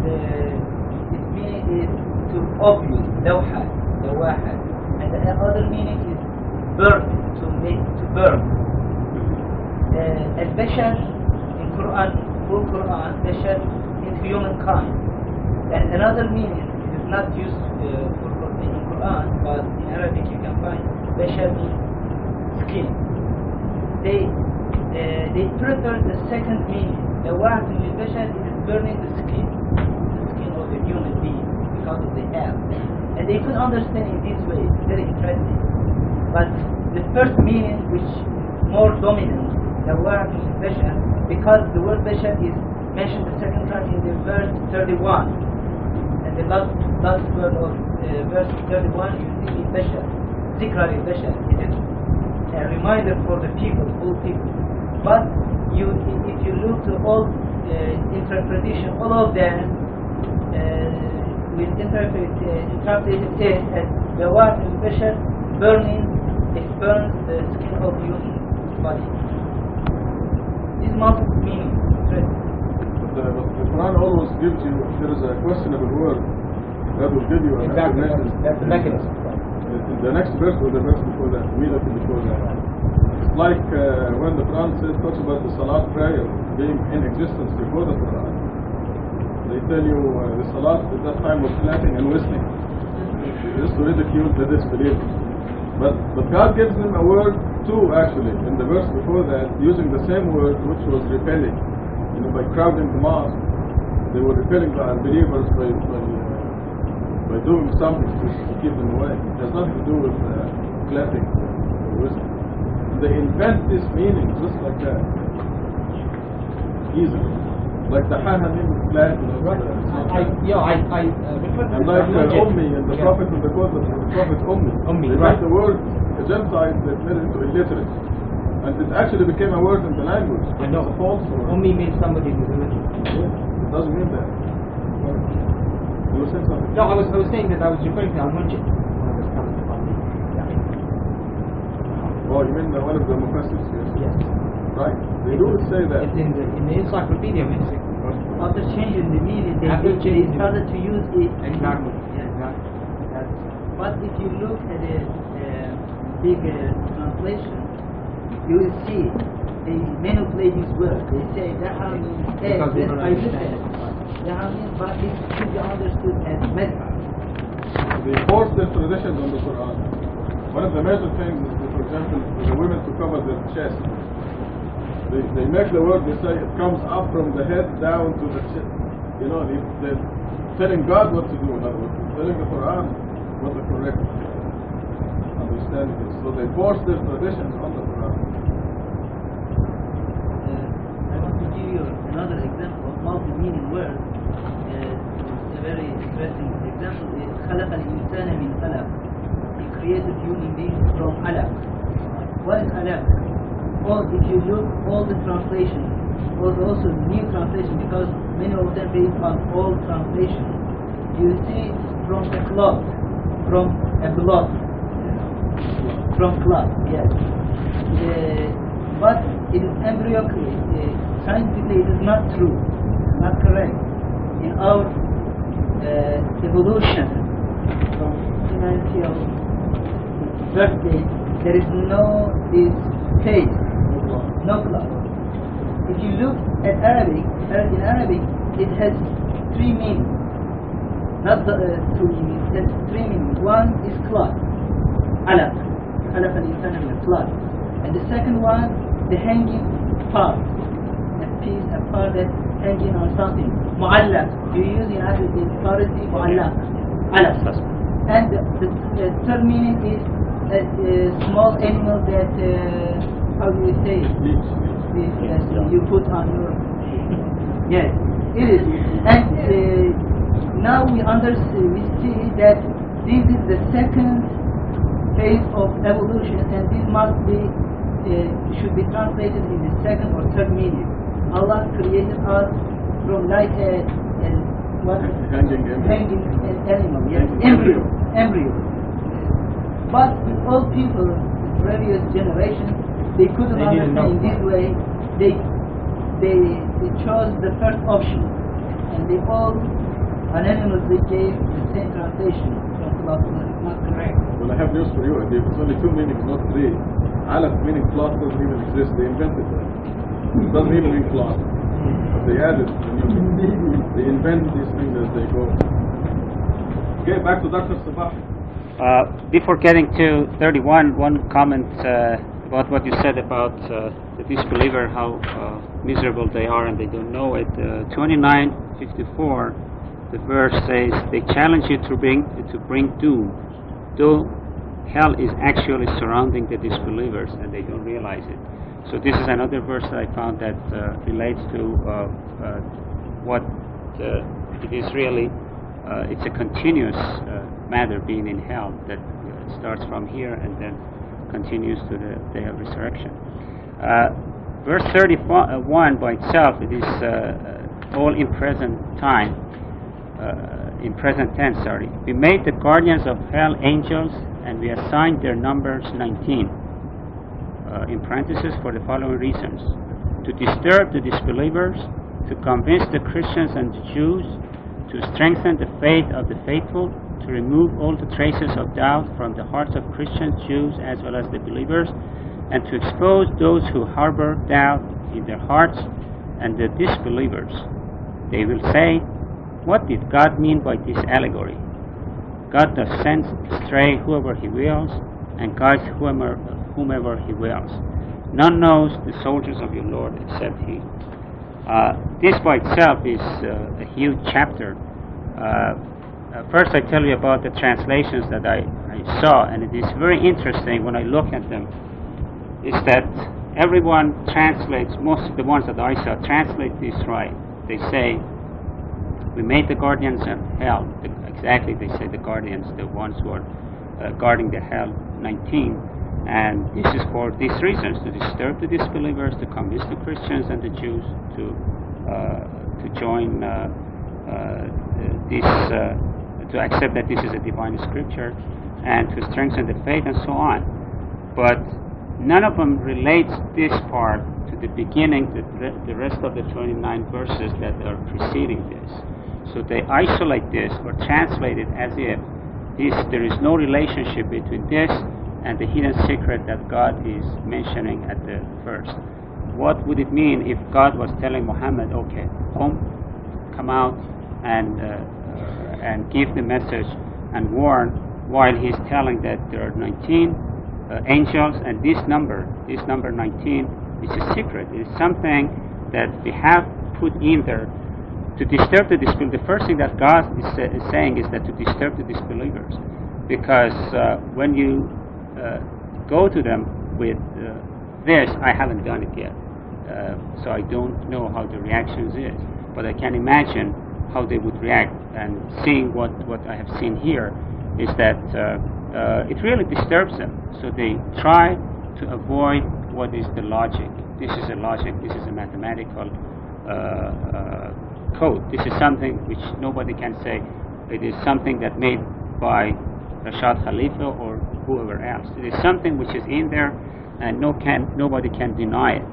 its meaning is to obvious, lawha, the wahad, and the other meaning is burn, to make, to burn. Al-bashar in Quran, full Quran, bashar is humankind. And another meaning, it is not used in Quran, but in Arabic you can find bashar means skin. They prefer the second meaning. The wahad in bashar is burning the skin of the human being because of the hair. And they could understand in this way, it's very interesting. But the first meaning, which is more dominant, the word bashar, because the word bashar is mentioned the second time in the verse 31, and the last word of verse 31 you see is bashar, zikra bashar. It is a reminder for the people, all people. But if you look to all interpretation, all of them will interpret it as the word bashar burning. It burns the skin of human body. This multiple meaning. But the Quran always gives you, if there is a questionable word, that will give you an Exactly. explanation. That's the mechanism. In the next verse or the verse before that, immediately before that. It's like when the Quran talks about the Salat prayer being in existence before the Quran. They tell you the Salat at that time was clapping and whistling, just to ridicule the disbelievers. But God gives them a word too, actually, in the verse before that, using the same word which was repelling. You know, by crowding the mosque, they were repelling the unbelievers by doing something to keep them away. It has nothing to do with clapping or whistling. They invent this meaning just like that, easily. Like the haha means flat. Right. I refer to And like Ummi and the Prophet in the quote of the Prophet Ummi. They right. made the word, the Gentiles, they made it into illiterate. And it actually became a word in the language. I know. It's a false word. Ummi means somebody who's illiterate. Yeah, it doesn't mean that. You were saying something? No, I was saying that I was referring to Al-Munjid. Oh, you mean one of the Mufassirs? Yes. Right. They do say that. It's in the encyclopedia basically. After changing the meaning, they started to use it. Exactly. Yes. Exactly. But if you look at a big translation, you will see they manipulate this word. They say that means Because they yes, don't I understand understand. it. That means, but it should be understood as method. They force their traditions on the Quran. One of the major things is, for example, for the women to cover their chest. They make the word, they say it comes up from the head down to the chest. You know, they're telling God what to do, in other words. They're telling the Quran what the correct understanding is. So they force their traditions on the Quran. I want to give you another example of multi-meaning word. It's a very interesting example. Is خلق الإنسان من علق. He created human beings from علق. What is علق? Well, if you look all the translations, also new translation, because many of them based on old translation, you see from a cloth, from a blood, from cloth, yes. But it is embryonically, scientifically it is not true, not correct. In our evolution from humanity of birthday, there is no this face, no cloth. If you look at Arabic, in Arabic, it has three meanings. Not two meanings, it has three meanings. One is cloth, alaq, alaq al-insan min cloth. And the second one, the hanging part, a piece, a part that's hanging on something. Mu'allaq, you use in Arabic in Farsi, mu'allaq, alaq. And the third meaning is a small animal that, how do you say it? Yes, you put on your... Yes, it is. And now we see that this is the second phase of evolution, and this must be should be translated in the second or third medium. Allah created us from like a hanging animal, yes, embryo. But all people, previous generations, they couldn't understand in this way. They chose the first option, and they all unanimously gave the same translation. That's not correct. Well, I have news for you. It's only two meanings, not three. Aleph meaning cloth doesn't even exist. They invented that. It doesn't even mean cloth. But they added the new meaning. They invent these things as they go. Okay, back to Dr. Sabahi. Before getting to 31, one comment about what you said about the disbeliever, how miserable they are and they don't know it. 29:54, the verse says, they challenge you to bring doom, though hell is actually surrounding the disbelievers and they don't realize it. So this is another verse that I found that relates to what it is really. It's a continuous matter being in hell that starts from here and then continues to the day of resurrection. Verse 31 by itself, it is all in present time, in present tense, sorry. We made the guardians of hell angels, and we assigned their numbers 19, in parentheses, for the following reasons: to disturb the disbelievers, to convince the Christians and the Jews, to strengthen the faith of the faithful, to remove all the traces of doubt from the hearts of Christians, Jews, as well as the believers, and to expose those who harbor doubt in their hearts and the disbelievers. They will say, what did God mean by this allegory? God does send astray whoever he wills and guides whomever he wills. None knows the soldiers of your Lord except he. This by itself is a huge chapter. First I tell you about the translations that I saw, and it is very interesting when I look at them, is that everyone translates, most of the ones that I saw, translate this right. They say, we made the guardians of hell. Exactly, they say the guardians, the ones who are guarding the hell, 19. And this is for these reasons: to disturb the disbelievers, to convince the Christians and the Jews to join to accept that this is a divine scripture, and to strengthen the faith and so on. But none of them relates this part to the beginning, the rest of the 29 verses that are preceding this. So they isolate this or translate it as if there is no relationship between this and the hidden secret that God is mentioning at the first. What would it mean if God was telling Muhammad, okay, come out and give the message and warn, while he's telling that there are 19 angels, and this number 19 is a secret. It's something that we have put in there to disturb the disbelievers. The first thing that God is saying is that to disturb the disbelievers, because when you go to them with this, I haven't done it yet, so I don't know how the reactions is, but I can imagine how they would react. And seeing what I have seen here is that it really disturbs them, so they try to avoid what is the logic. This is a logic, this is a mathematical code. This is something which nobody can say it is something that made by Rashad Khalifa or whoever else. It is something which is in there, and nobody can deny it.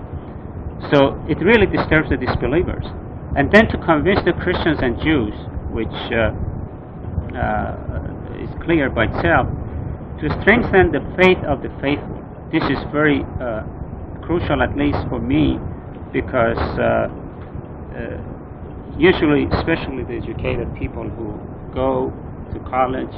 So it really disturbs the disbelievers. And then to convince the Christians and Jews, which is clear by itself, to strengthen the faith of the faithful. This is very crucial, at least for me, because usually, especially the educated people who go to college,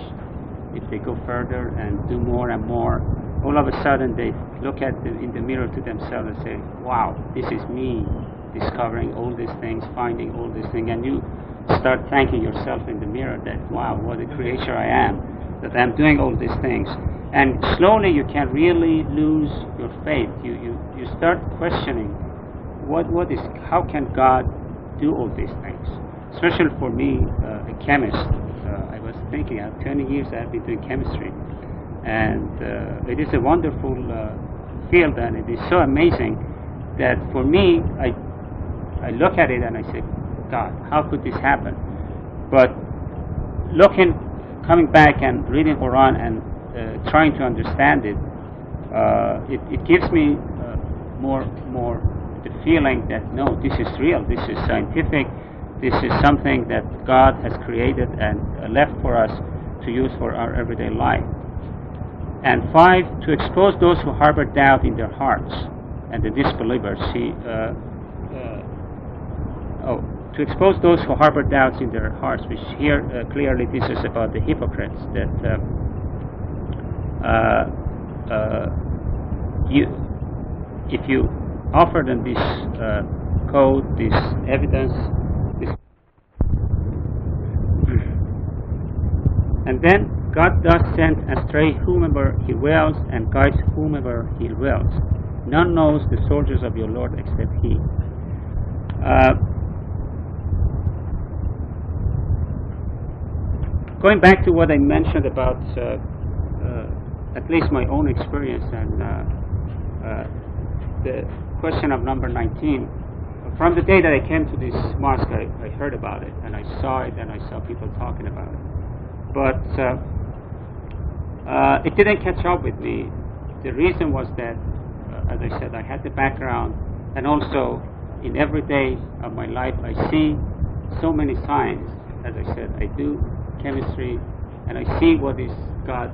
if they go further and do more and more, all of a sudden they look in the mirror to themselves and say, wow, this is me discovering all these things, finding all these things, and you start thanking yourself in the mirror that, wow, what a creature I am, that I'm doing all these things. And slowly you can really lose your faith. You start questioning how can God do all these things? especially for me, a chemist. I was thinking, 20 years I have been doing chemistry, and it is a wonderful field, and it is so amazing that for me, I look at it and I say, God, how could this happen? But coming back and reading Quran and trying to understand it, it gives me more the feeling that no, this is real, this is scientific, this is something that God has created and left for us to use for our everyday life. And 5, to expose those who harbor doubt in their hearts and the disbelievers. To expose those who harbor doubts in their hearts, which here clearly this is about the hypocrites, that if you offer them this code, this evidence, and then God does send astray whomever He wills and guides whomever He wills. None knows the soldiers of your Lord except He. Going back to what I mentioned about at least my own experience and the question of number 19, from the day that I came to this mosque, I heard about it and I saw it and I saw people talking about it. But it didn't catch up with me. The reason was that, as I said, I had the background, and also in every day of my life I see so many signs. As I said, I do chemistry, and I see what is God,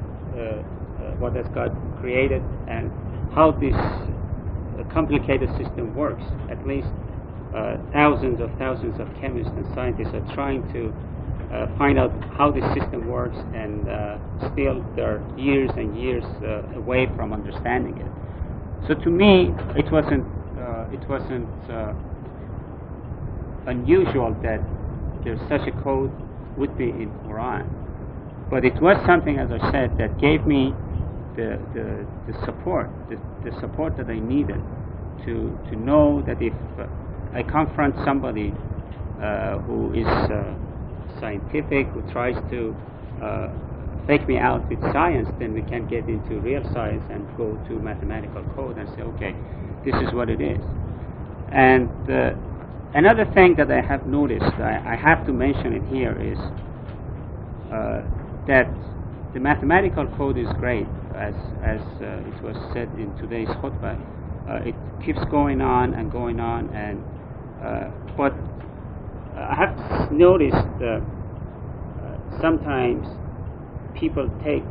what has God created, and how this complicated system works. At least thousands of chemists and scientists are trying to find out how this system works, and still there are years and years away from understanding it. So to me, it wasn't unusual that there's such a code would be in Quran, but it was something, as I said, that gave me the support, the support that I needed to know that if I confront somebody who is scientific, who tries to fake me out with science, then we can get into real science and go to mathematical code and say, okay, this is what it is. And another thing that I have noticed, I have to mention it here, is that the mathematical code is great, as it was said in today's khutbah. It keeps going on and going on, and but I have noticed sometimes people take,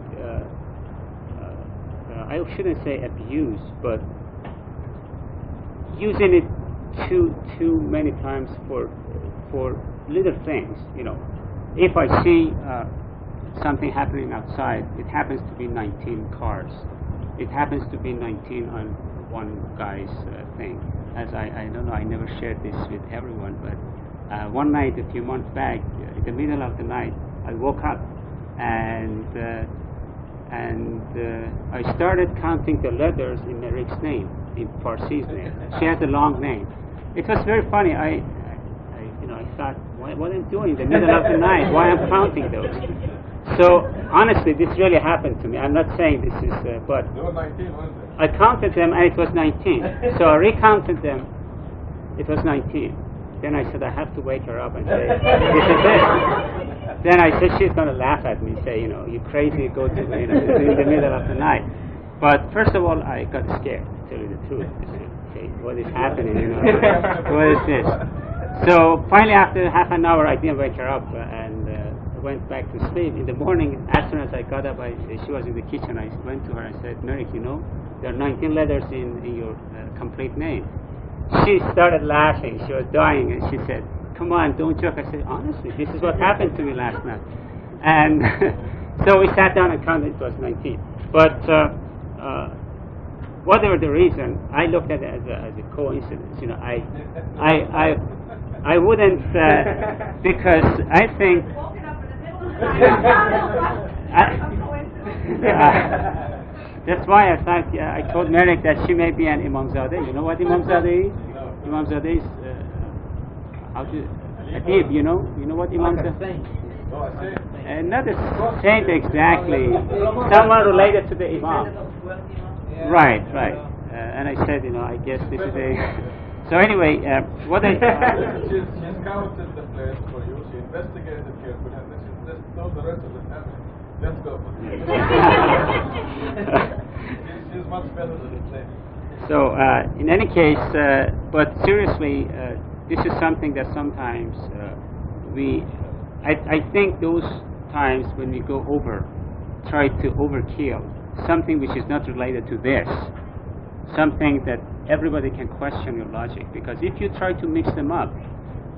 I shouldn't say abuse, but using it too many times for little things. You know, if I see something happening outside, it happens to be 19 cars. It happens to be 19 on one guy's thing. As I don't know, I never shared this with everyone, but one night a few months back, in the middle of the night, I woke up and I started counting the letters in Merik's name, in Farsi's name. She has a long name. It was very funny. I thought, what I'm doing in the middle of the night? Why I'm counting those? So honestly, this really happened to me. I'm not saying this is, but There were 19, wasn't there? I counted them and it was 19. So I recounted them. It was 19. Then I said, I have to wake her up and say, this is it. Then I said, she's going to laugh at me, say, you crazy, go to, in the middle of the night. But first of all, I got scared, to tell you the truth. I said, okay, what is happening, what is this? So finally, after half an hour, I didn't wake her up and went back to sleep. In the morning, as soon as I got up, she was in the kitchen. I went to her and said, Merik, there are 19 letters in your complete name. She started laughing. She was dying, and she said, come on, don't joke. I said, honestly, this is what happened to me last night. And so we sat down and counted. It was 19. But whatever the reason, I looked at it as a coincidence. I wouldn't, because I think that's why I thought, I told Merik that she may be an Imamzadeh. You know what Imamzadeh is? Imamzadeh is, how to, Adib, you know what Imam Like a said? saint. No, I say, And not a saint exactly, someone related to the Imam. Yeah. Right. And I said, I guess this is a. So anyway, what I. she's counted the place for you. She investigated carefully, and then she just told the rest of the family, let's go. She's much better than the saint. So in any case, but seriously, this is something that sometimes I think those times when we go try to overkill something which is not related to this, something that everybody can question your logic, because if you try to mix them up,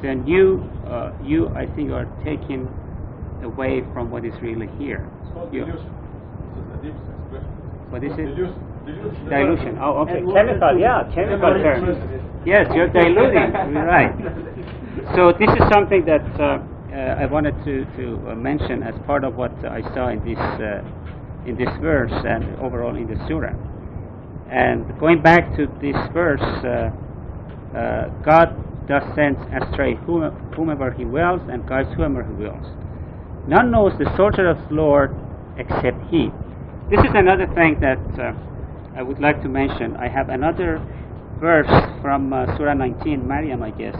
then you I think are taking away from what is really here. It's called dilution. This is the deep expression. What is it? Dilution. Dilution. Oh, okay. And Chemical, chemical terms. Yes, you're diluting. You're right. So this is something that I wanted to mention as part of what I saw in this verse and overall in the surah. And going back to this verse, God does send astray whomever He wills and guides whomever He wills. None knows the soldier of the Lord except He. This is another thing that I would like to mention. I have another verse from Surah 19, Maryam, I guess,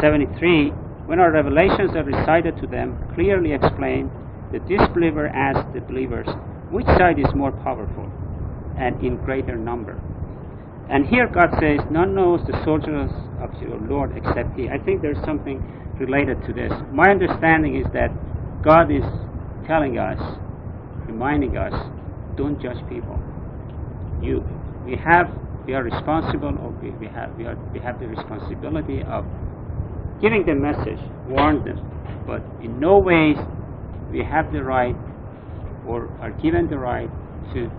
73. When our revelations are recited to them, clearly explain, the disbeliever asks the believers, which side is more powerful and in greater number? And here God says, none knows the soldiers of your Lord except He. I think there's something related to this. My understanding is that God is telling us, reminding us, don't judge people. We are responsible, or we have the responsibility of giving the message, warn them, but in no ways we have the right or are given the right to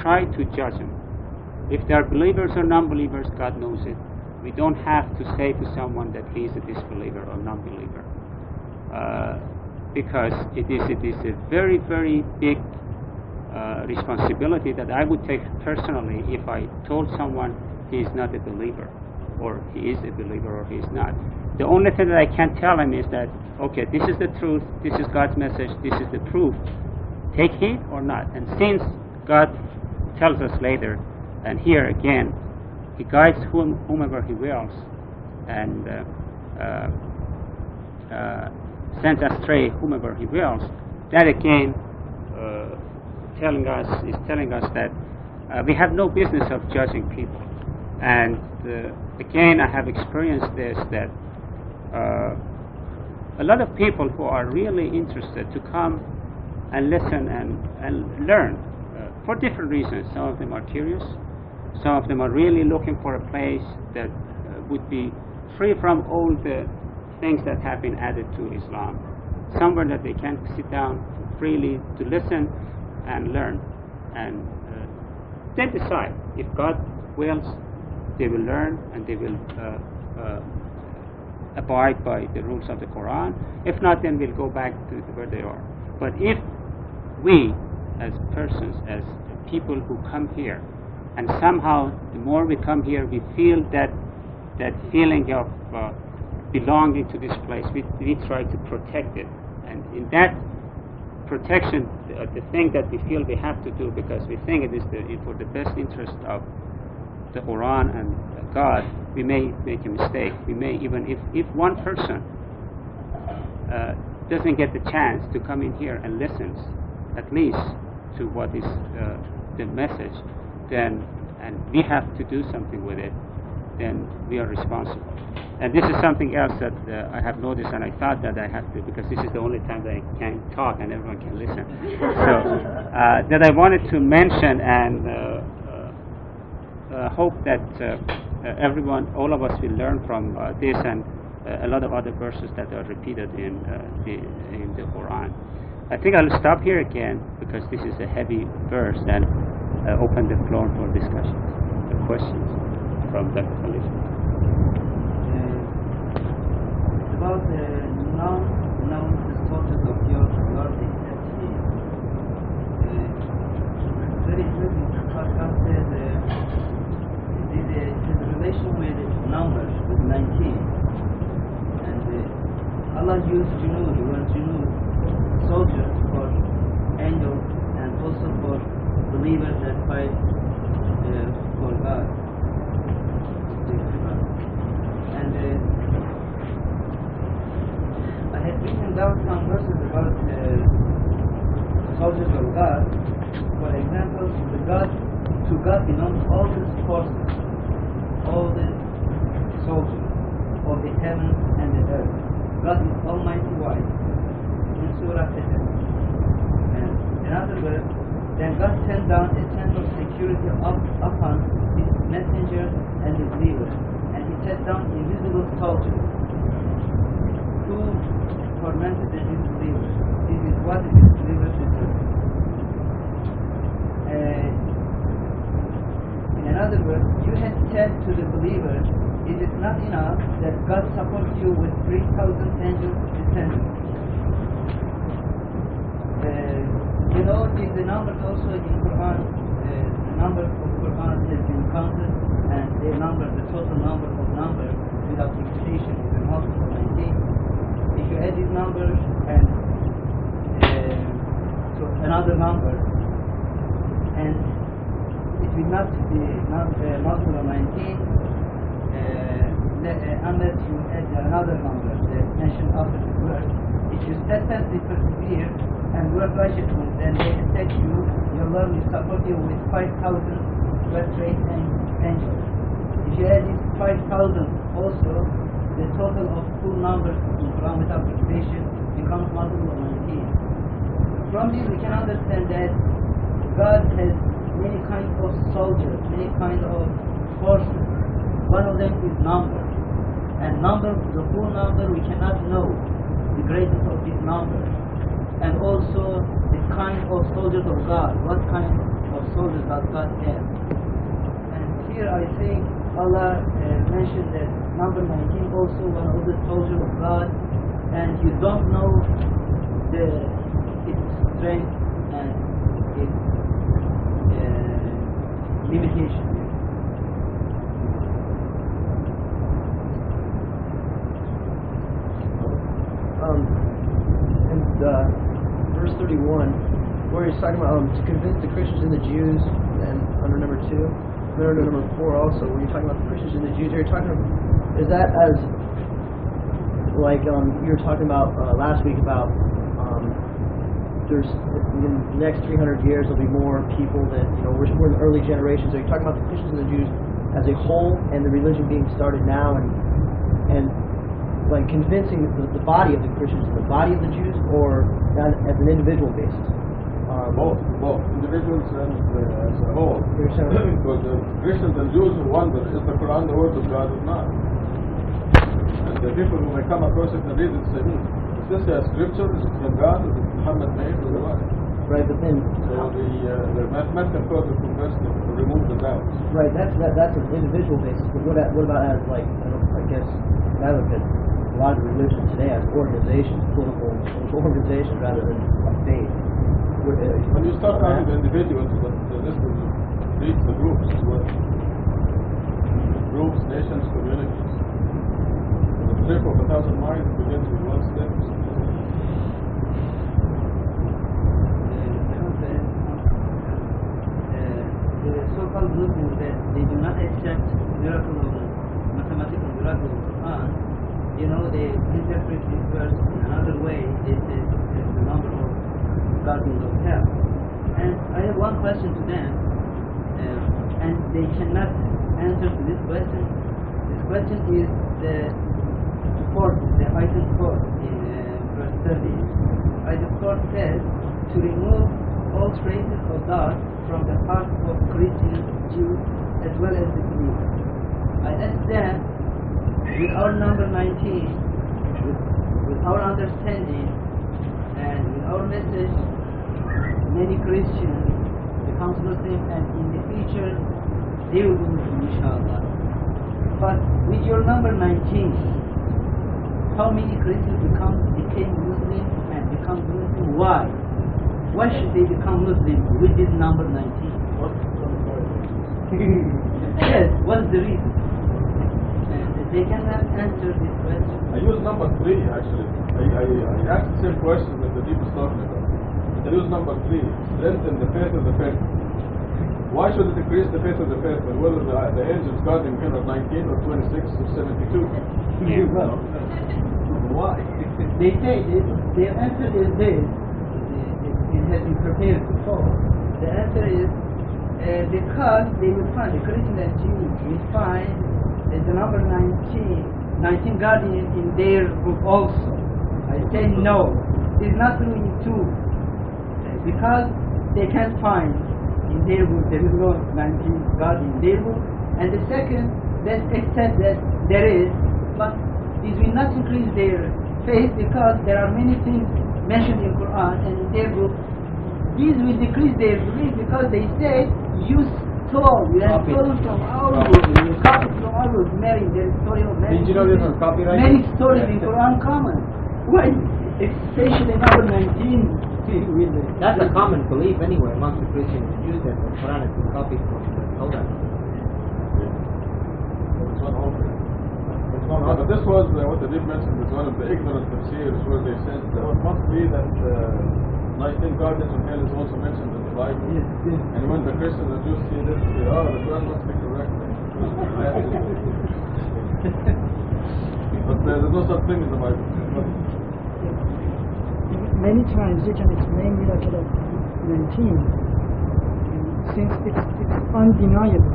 try to judge them. If they are believers or non-believers, God knows it. We don't have to say to someone that he is a disbeliever or non-believer, because it is a very, very big responsibility that I would take personally if I told someone he is not a believer, or he is a believer, or he is not. The only thing that I can tell him is that, okay, this is the truth, this is God's message, this is the proof. Take heed or not. And since God tells us later, and here again, He guides whomever He wills, and sends astray whomever He wills, that again is telling us that we have no business of judging people. And again, I have experienced this, that a lot of people who are really interested to come and listen and learn for different reasons. Some of them are curious, some of them are really looking for a place that would be free from all the things that have been added to Islam, somewhere that they can sit down freely to listen and learn, and then decide. If God wills, they will learn and they will abide by the rules of the Quran. If not, then we'll go back to where they are. But if we, as persons, as people who come here, and somehow the more we come here, we feel that feeling of belonging to this place, we try to protect it. And in that protection, the thing that we feel we have to do, because we think it is for the best interest of the Quran and God, we may make a mistake. We may, even if one person doesn't get the chance to come in here and listens at least to what is the message, then, and we have to do something with it, then we are responsible. And this is something else that I have noticed, and I thought that I have to, because this is the only time that I can talk and everyone can listen. So that I wanted to mention, and hope that everyone, all of us, will learn from this and a lot of other verses that are repeated in the Quran. I think I'll stop here again, because this is a heavy verse, and open the floor for discussion, the questions from Dr. Khalifa. About the known sources of your Lord except He. Very interesting, because God says His relation with numbers, with 19. And memory was removed, soldiers for angels and also for believers that fight for God. And I had written down some verses about soldiers of God. For example, to God belongs all the forces, all the soldiers of the heavens and the earth. God is Almighty Wise in Sura. And in other words, then God sent down a sense of security upon his messengers and his believers, and he set down invisible soldiers who tormented the disbelievers. This is what the disbelievers deserve. In other words, you had said to the believers, is it not enough that God supports you with 3,000 angels descending? You know, the numbers also in Quran, the number of Quran has been counted, and the total number of numbers without fixation is a multiple 19. If you add these numbers and to another number, and it will not be multiple of 19 unless you add another number that mentioned after the verse. If you steadfastly persevere and work righteously, then they attack you, your Lord will support you with 5,000 well-trained angels. If you add these 5,000 also, the total of full numbers in Quran without fixation becomes multiple of 19. From this we can understand that God has many kinds of soldiers, many kinds of forces. One of them is number. And number, the full number, we cannot know the greatness of this number. And also the kind of soldiers of God. What kind of soldiers does God have? And here I think Allah mentioned that number 19 also one of the soldiers of God. And you don't know its strength and its limitation. Verse 31, where he's talking about to convince the Christians and the Jews, and under number 2, and under number 4 also, when you're talking about the Christians and the Jews, are you talking about, is that as, like you were talking about last week about there's in the next 300 years there'll be more people that, you know, we're in the early generations. Are you talking about the Christians and the Jews as a whole and the religion being started now and like convincing the body of the Christians and the body of the Jews, or as an individual basis? Both individuals and as a whole. Because the Christians and Jews wonder, is the Quran the word of God or not? And the people who may come across it and read it say, is this a scripture? Is it from God? Is it Muhammad made or what? Right, but then so the mathematical code of conversion to remove the doubts. Right, that's an individual basis. But what about as, like, I guess I look at a lot of religion today as organizations, political organizations rather than faith. When you start counting the individuals, but this will lead the groups as well. Groups, nations, communities. The trip of 1,000 miles begins with one step. The so-called Muslims that they do not accept mathematical miracle of the Quran, you know, they interpret this verse in another way. They say the number of gardens of hell. And I have one question to them, and they cannot answer to this question. This question is the item 4 in verse 30. Item 4 says, to remove all traces of doubt from the heart of Christians, Jews, as well as the believers. I ask them, with our number 19, with our understanding, and with our message, many Christians become Muslim, and in the future they will be Muslim, inshallah. But with your number 19, how many Christians became Muslim and become Muslim? Why? Why should they become Muslim with this number 19? Yes, what's the reason? And they cannot answer this question. I use number 3 actually. I asked the same question that the deep is talking about. Delusion number 3, strengthen the faith of the faithful. Why should it increase the faith of the faithful, whether the angels guarding him are 19 or 26 or 72? Well, why? They say their answer is this. It has been prepared before. The answer is because they will find, the Christians and Jews will find the number 19 guardian in their book also. I say no. It's not true in 2. Because they can't find in their book, there is no 19 guardian in their book. And the second, let's accept that there is, but it will not increase their faith because there are many things mentioned in Quran and in their book. These will decrease their belief because they say, you stole, you have stolen from our book, you copied from our book, Mary, there is story of Mary. Did you know this was copyrighted? Many stories in Quran common. Why? Especially number 19. That's a common belief anyway amongst the Christians and Jews that the Quran has been copied from the Torah. It's one over. But this was what the Deep mentioned, is one of the ignorant tafsirs where they said it must be that 19 guardians of hell is also mentioned in the Bible. Yes, yes. And when the Christians and Jews see this, they say, oh, the Quran must be correct. But there's no such thing in the Bible. Many times you can explain miracle of 19 since it's undeniable.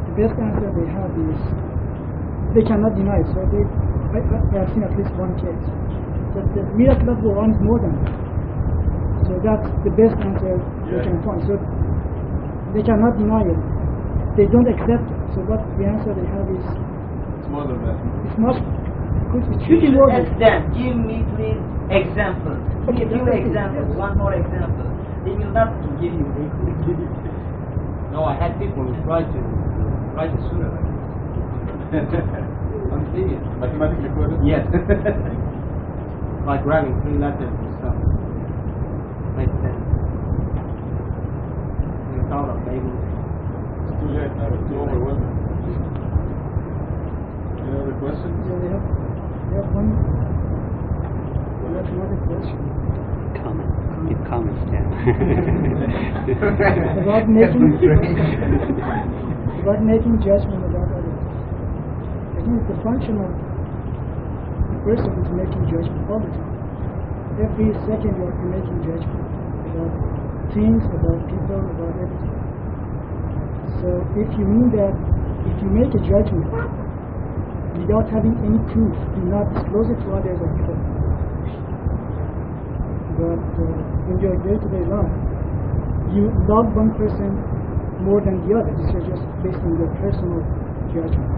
The best answer they have is they cannot deny it. So I have seen at least one case. But the miracle of the Quran is more than that. So that's the best answer they can find. So they cannot deny it. They don't accept it. So what the answer they have is It's more than that. it's not. It's You really should more ask than. them, give me please examples. Okay, Give you examples, one more example. They will not give you, they will give you. No, I had people who tried to write the Sura like this. I'm serious. Mathematically coded? Yes. Like writing 3 letters and stuff. Makes sense. You thought of maybe. It's too late now, it's too overwhelming. Any other questions? Yeah, they have one. That's another question. Comment. Keep comments down. about making judgment about others. I think it's the function of the person is making judgment all the time. Every second you are making judgment about things, about people, about everything. So if you mean that if you make a judgment without having any proof, do not disclose it to others or people. But in your day-to-day life, you love one person more than the other. This is just based on your personal judgment.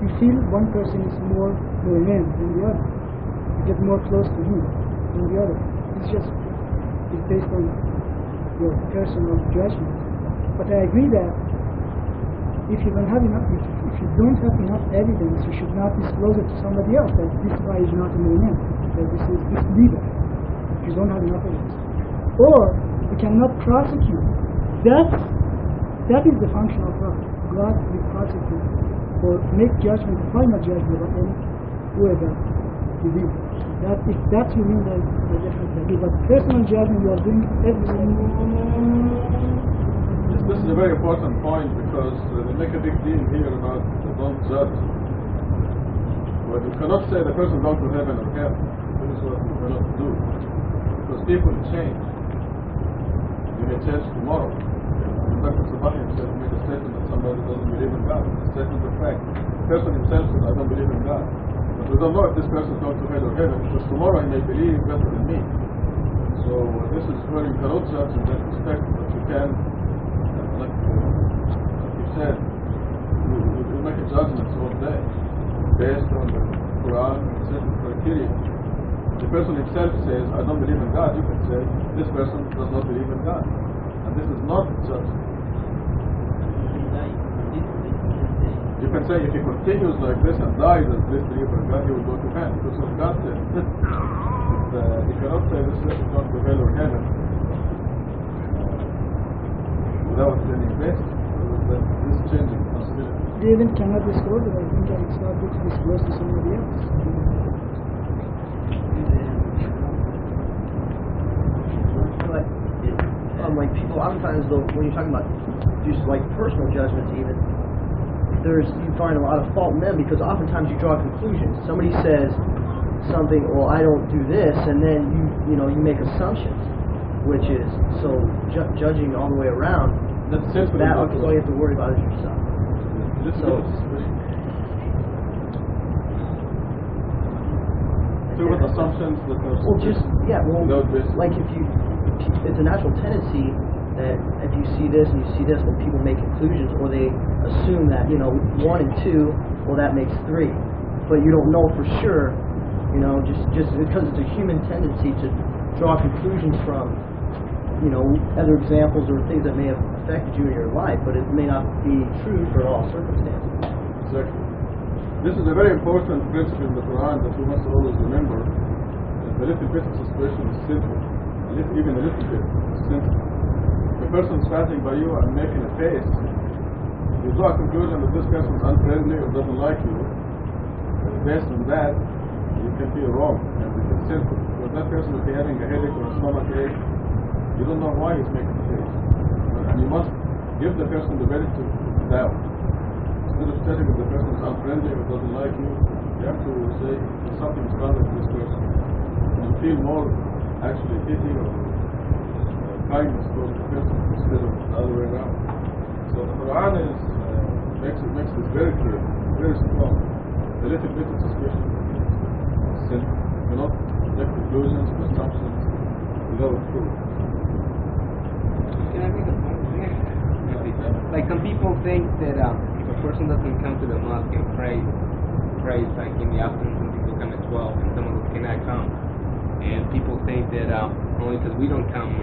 You feel one person is more loyal than the other. You get more close to him than the other. It's based on your personal judgment. But I agree that if you don't have enough evidence, you should not disclose it to somebody else that this guy is not a loyal, that this is legal. You don't have enough evidence, or you cannot prosecute. That is the function of God. God will prosecute or make judgment, final judgment about any whoever you will. That if that you mean, that I definitely agree. But personal judgment, you are doing everything. This is a very important point because they make a big deal here about don't judge. But you cannot say the person goes to heaven or hell. This is what you cannot do. Because people change. You may change tomorrow. Masud Sabahi himself made a statement that somebody doesn't believe in God. It's a statement of fact. The person himself says, I don't believe in God. But we don't know if this person goes to hell or heaven, because tomorrow he may believe better than me. So this is where you cannot judge in that respect, but you can, like you said, you make a judgment all day based on the Quran and certain criteria. The person himself says, I don't believe in God, you can say, this person does not believe in God. And this is not judgment. You can say if he continues like this and dies as disbeliever in God, he will go to hell. Because what God said. You cannot say this person goes to hell or heaven without any basis. This is changing possibility. They even cannot disclose it. I think it's not good to disclose to somebody else. oftentimes though, when you're talking about just like personal judgments, even you find a lot of fault in them because oftentimes you draw conclusions. Somebody says something, well, I don't do this, and then you make assumptions, which is so judging all the way around. That's simple. That all you have to worry about is yourself. So what assumptions the person? Like it's a natural tendency that if you see this and you see this, when people make conclusions or they assume that 1 and 2, well, that makes 3, but you don't know for sure, just because it's a human tendency to draw conclusions from other examples or things that may have affected you in your life, but it may not be true for all circumstances. Exactly. This is a very important principle in the Quran that we must always remember. That a little bit of suspicion is sinful. Even a little bit is sinful. If a person is passing by you and making a face, you draw a conclusion that this person is unfriendly or doesn't like you. Based on that, you can feel wrong and it's sinful. Because that person will be having a headache or a stomach ache. You don't know why he's making a face. And you must give the person the benefit of doubt. Instead of telling if the person is unfriendly or doesn't like you, you have to say there's something wrong with this person. And you feel more actually pity or kindness towards the person instead of the other way around. So the Quran makes this very clear, very strong. A little bit of suspicion is sinful. You cannot make conclusions or assumptions without proof. Can I make a point here? Like some people think that if a person doesn't come to the mosque and prays like in the afternoon, some people come at 12 and some of us cannot come. And people think that only because we don't come,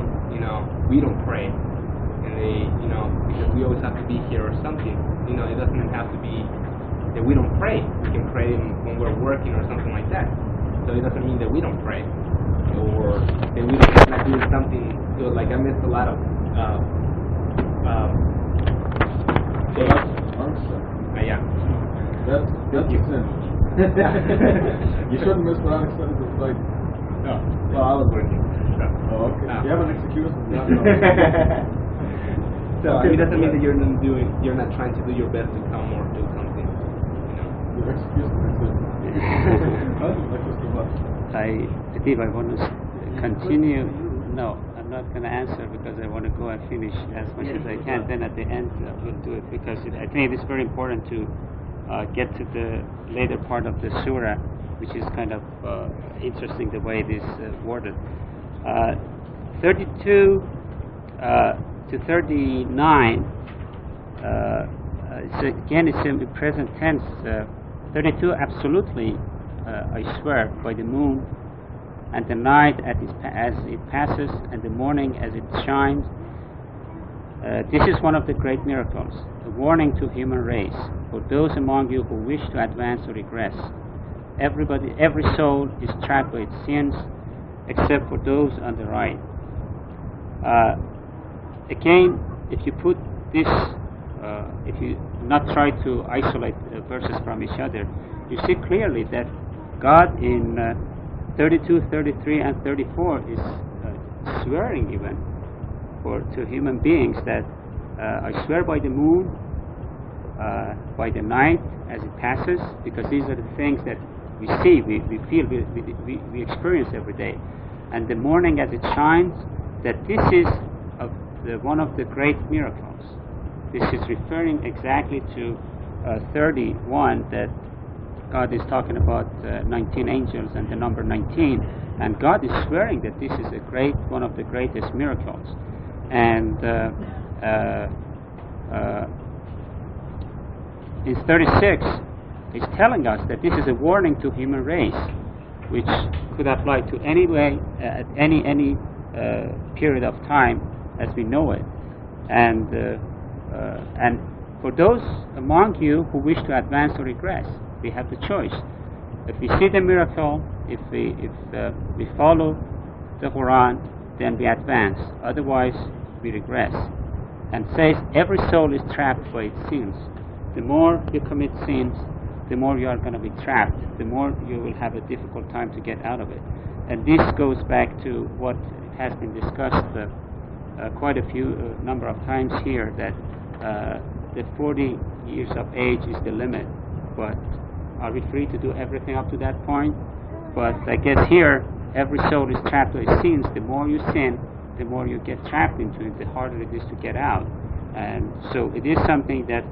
we don't pray. And they, because we always have to be here or something. It doesn't have to be that we don't pray. We can pray when we're working or something like that. So it doesn't mean that we don't pray. Or that we don't not doing something good. Like I missed a lot of yeah. That's a sin. You shouldn't miss the honest sentence like. No. Well, I was working. Oh, okay. You have an excuse. So it doesn't mean that you're not trying to do your best to come or do something. Your excuse is I believe I want to continue. No, I'm not going to answer because I want to go and finish as much as I can. Then at the end we'll do it because I think it's very important to get to the later part of the Surah, which is kind of interesting the way it is worded. 32 to 39, again it's in the present tense. 32, absolutely, I swear, by the moon, and the night as it passes, and the morning as it shines. This is one of the great miracles, a warning to human race, for those among you who wish to advance or regress. Every soul is trapped by its sins, except for those on the right. Again, if you put this, if you not try to isolate verses from each other, you see clearly that God in 32, 33, and 34 is swearing even to human beings that I swear by the moon, by the night as it passes, because these are the things that we see, we feel, we experience every day, and the morning as it shines, that this is one of the great miracles. This is referring exactly to 31, that God is talking about 19 angels and the number 19, and God is swearing that this is one of the greatest miracles. And in 36, he's telling us that this is a warning to human race, which could apply to any way, at any period of time as we know it. And for those among you who wish to advance or regress, we have the choice. If we see the miracle, if we follow the Quran, then we advance. Otherwise, we regress. And says every soul is trapped by its sins. The more you commit sins, the more you are going to be trapped. The more you will have a difficult time to get out of it. And this goes back to what has been discussed quite a few number of times here that the 40 years of age is the limit. But are we free to do everything up to that point? But I guess here, every soul is trapped by sins. The more you sin, the more you get trapped into it, the harder it is to get out. And so it is something that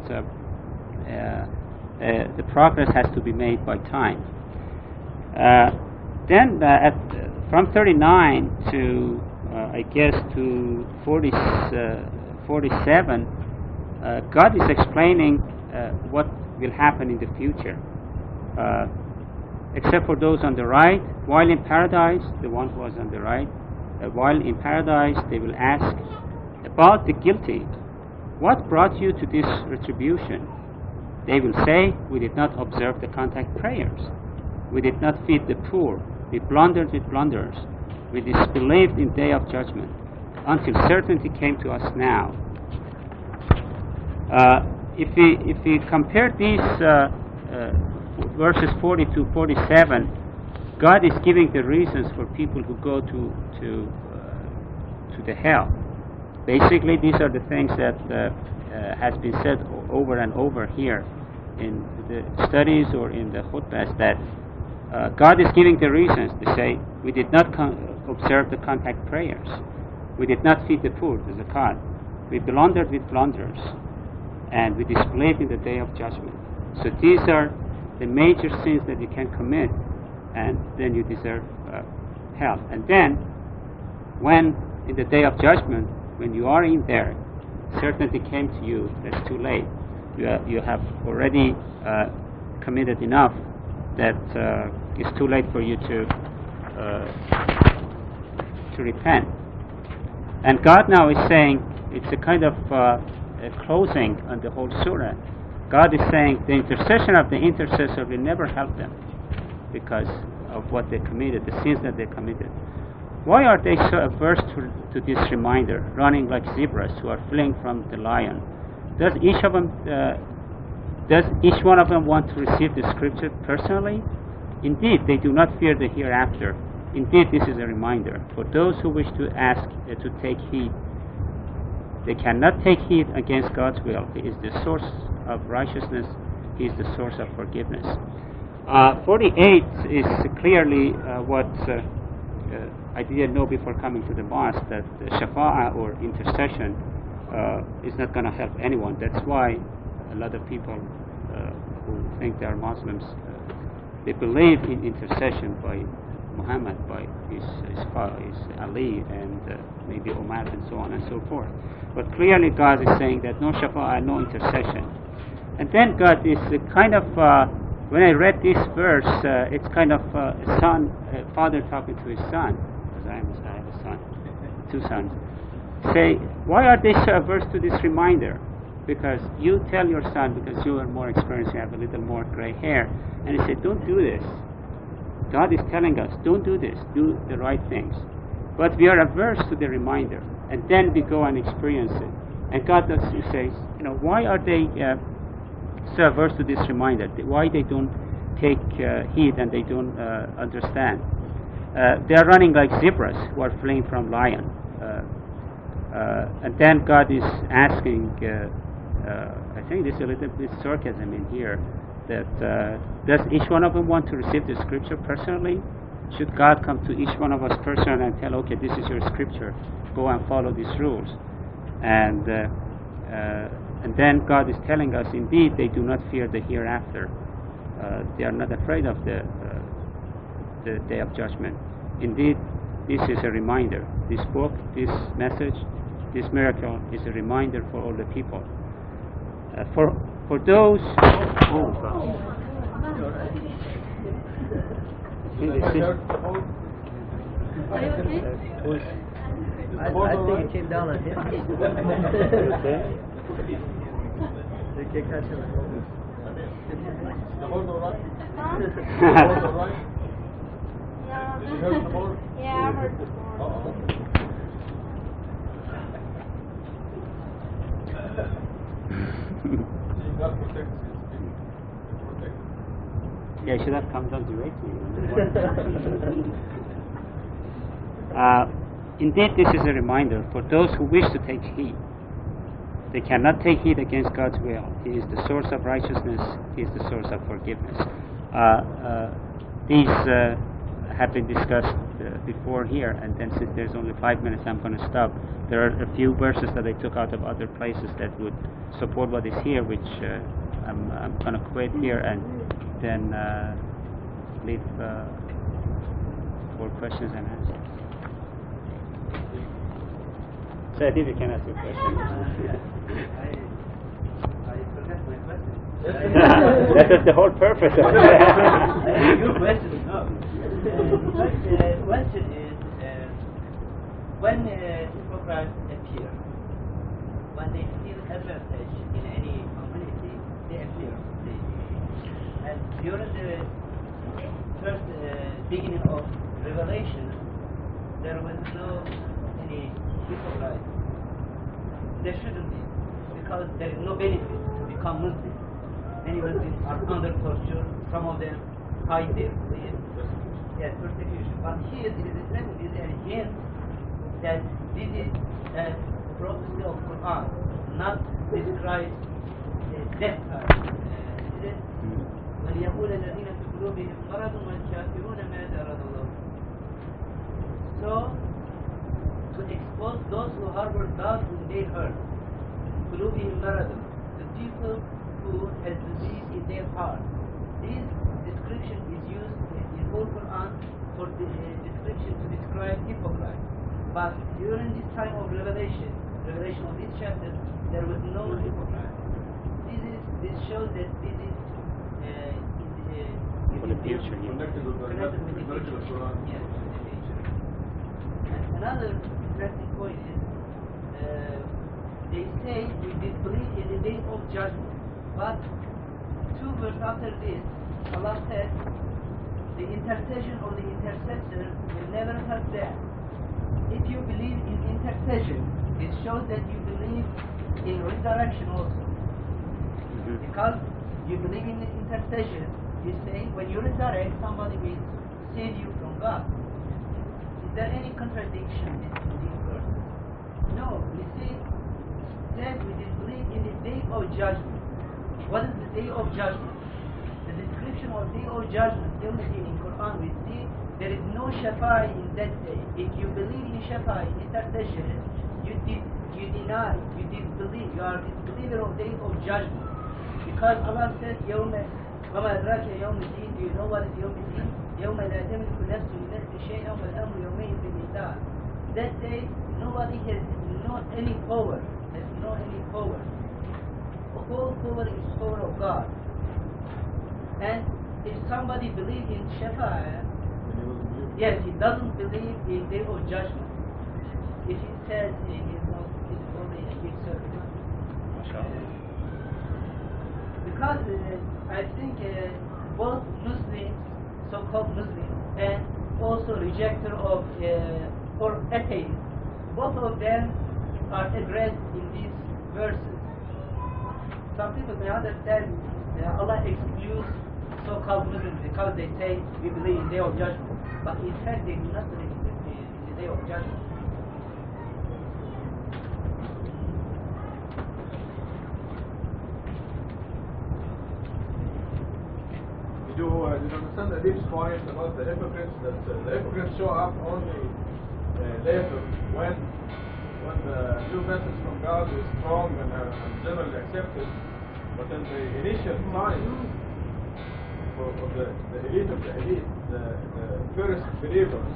the progress has to be made by time. Then from 39 to I guess to 47, God is explaining what will happen in the future. Except for those on the right, while in paradise, the one who was on the right, while in paradise they will ask about the guilty, what brought you to this retribution? They will say, we did not observe the contact prayers. We did not feed the poor. We blundered with blunders. We disbelieved in day of judgment until certainty came to us now. If we compare these verses 40 to 47, God is giving the reasons for people who go to the hell. Basically, these are the things that has been said over and over here in the studies or in the khutbahs, that God is giving the reasons to say, we did not observe the contact prayers. We did not feed the poor, the zakat. We blundered with blunders. And we disbelieved in the day of judgment. So these are the major sins that you can commit, and then you deserve hell. And then, when in the day of judgment, when you are in there, certainty came to you, that's too late. You have already committed enough that it's too late for you to repent. And God now is saying, it's a kind of a closing on the whole surah. God is saying the intercession of the intercessor will never help them because of what they committed, the sins that they committed. Why are they so averse to this reminder, running like zebras who are fleeing from the lion? Does each one of them want to receive the scripture personally? Indeed, they do not fear the hereafter. Indeed, this is a reminder for those who wish to ask to take heed. They cannot take heed against God's will. He is the source of righteousness. He is the source of forgiveness. 48 is clearly what I didn't know before coming to the mosque, that shafa'ah or intercession is not going to help anyone. That's why a lot of people who think they are Muslims, they believe in intercession by Muhammad, by his Ali, and maybe Umar, and so on and so forth. But clearly God is saying that no shafa'ah, no intercession. And then God is kind of, when I read this verse, it's kind of a father talking to his son, because I have a son, 2 sons. Say, why are they so averse to this reminder? Because you tell your son, because you are more experienced, you have a little more gray hair, and he said, don't do this. God is telling us, don't do this, do the right things. But we are averse to the reminder, and then we go and experience it. And God says, why are they so averse to this reminder? Why they don't take heed and they don't understand? They are running like zebras who are fleeing from lion. And then God is asking, I think there's a little bit sarcasm in here, that does each one of them want to receive the scripture personally? Should God come to each one of us personally and tell, okay, this is your scripture, go and follow these rules? And then God is telling us, indeed, they do not fear the hereafter. They are not afraid of the day of judgment. Indeed, this is a reminder. This book, this message, this miracle is a reminder for all the people. For those... Oh, God. I think it came down on him. Okay. Did it catch him? The board all right? Huh? The board all right? Yeah. Did you hear the board? Yeah, I heard the board. God protects his people. Protect. Yeah, should have come down directly. indeed, this is a reminder for those who wish to take heed. They cannot take heed against God's will. He is the source of righteousness. He is the source of forgiveness. These have been discussed before here, and then since there's only 5 minutes, I'm going to stop. There are a few verses that I took out of other places that would support what is here, which I'm going to quote here and then leave for questions and answers. So I think you can ask your question. I forgot my question. That is the whole purpose of it. Your question, no. The question is, when hypocrites appear, when they feel advantage in any community, they appear. And during the first beginning of Revelation, there was no any hypocrite. There shouldn't be, because there is no benefit to become Muslim. Many Muslims are under torture. Some of them hide their belief. Yes, persecution. But here it is written, it is a hint that this is a prophecy of Quran, not describe death time. وَلْيَقُولَ الَّذِينَ فِي قُلُوبِهِمْ مَرَضٌ وَالْكَافِرُونَ مَاذَا أَرَادَ اللَّهُ. So, to expose those who harbor doubt in their heart, قُلُوبِهِمْ مَرَضٌ, the people who has disease in their heart. This description is used in whole Quran for the description to describe hypocrites. But during this time of revelation of this chapter, there was no hypocrite. This shows that this is For the future, yeah. Connected with the Quran. Yes, with the future. And another interesting point is, they say we disbelieve in the day of judgment. But 2 verses after this, Allah says, the intercession of the intercessor will never hurt them. If you believe in intercession, it shows that you believe in resurrection also. Because you believe in intercession, you say when you resurrect, somebody will save you from God. Is there any contradiction in this verse? No, we see that we disbelieve in the day of judgment. What is the day of judgment? The description of day of judgment in Quran, we see there is no shafa'i in that day. If you believe in shafa'i, intercession, you deny, you disbelieve, you are a disbeliever of day of judgment. Because Allah says, يوم وما أدراك يوم الدين, do you know what is يوم الدين? يوم لا تملك نفس لنفس شيئا والأمر يومئذ لله. That day, nobody has not any power, The whole power is power of God. And if somebody believes in Shafa'ah, yes, he doesn't believe in day of judgment. If he says he is not, it's only a big servant. Because I think both Muslims, so-called Muslims, and also rejecter of or atheists, both of them are addressed in these verses. Some people may understand Allah excludes so-called Muslims because they say we believe in the day of judgment, but in fact they do not believe in the day of judgment. Did you understand Adib's point about the hypocrites, that the hypocrites show up only later when the new message from God is strong and generally accepted, but then the initial time for the elite of the elite, the first believers,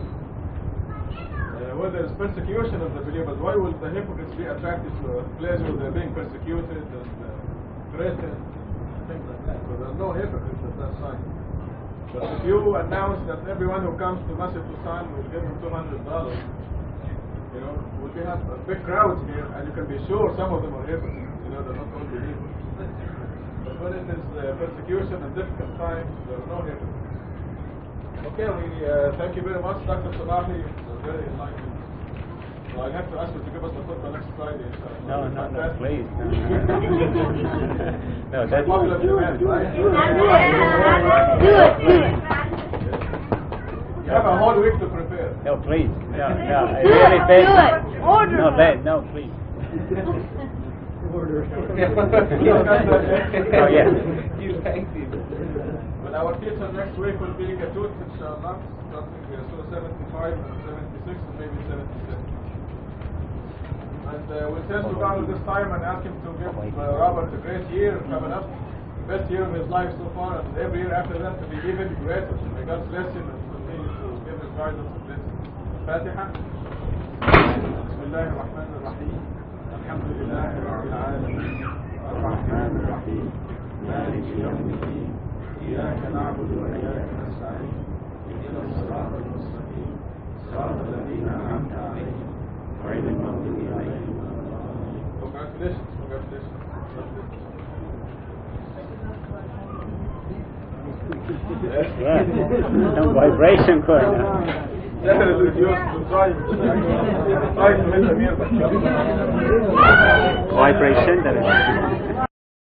when there is persecution of the believers, why will the hypocrites be attracted to a place where they're being persecuted and threatened and things like that? So there's no hypocrites at that time. But if you announce that everyone who comes to Masud Sabahi will give him $200, we'll have a big crowd here, and you can be sure some of them are hypocrites. They're not all believers. But when it is persecution and difficult times, there are no hypocrites. Okay, we thank you very much, Dr. Sabahi. It was very enlightening. So I'll have to ask you to give us the khutbah next Friday. No, please. No, that's popular demand, right? Do it. You have a whole week to prepare. No, please. No, I really beg. Do it. Order No, them. no, please. Order. Oh, yes. You thank you. But our teacher next week will be Gatut, inshallah, starting Surah 75 and 76 and maybe 77. And we'll test Quran this time and ask him to give Robert a great year coming up, best year of his life so far, and every year after that to be even greater. May God bless him and continue to give his guidance and blessing. Fatiha. Bismillah ar-Rahman ar-Rahim. Alhamdulillah Rabbil Alameen. Ar-Rahman ar-Rahim. مالك يوم الدين. إياك نعبد وإياك نستعين. اهدنا الصراط المستقيم. صراط الذين أنعمت عليهم. غير المغضوب عليهم. Congratulations, congratulations. Yeah. Some vibration going on. Vibration that is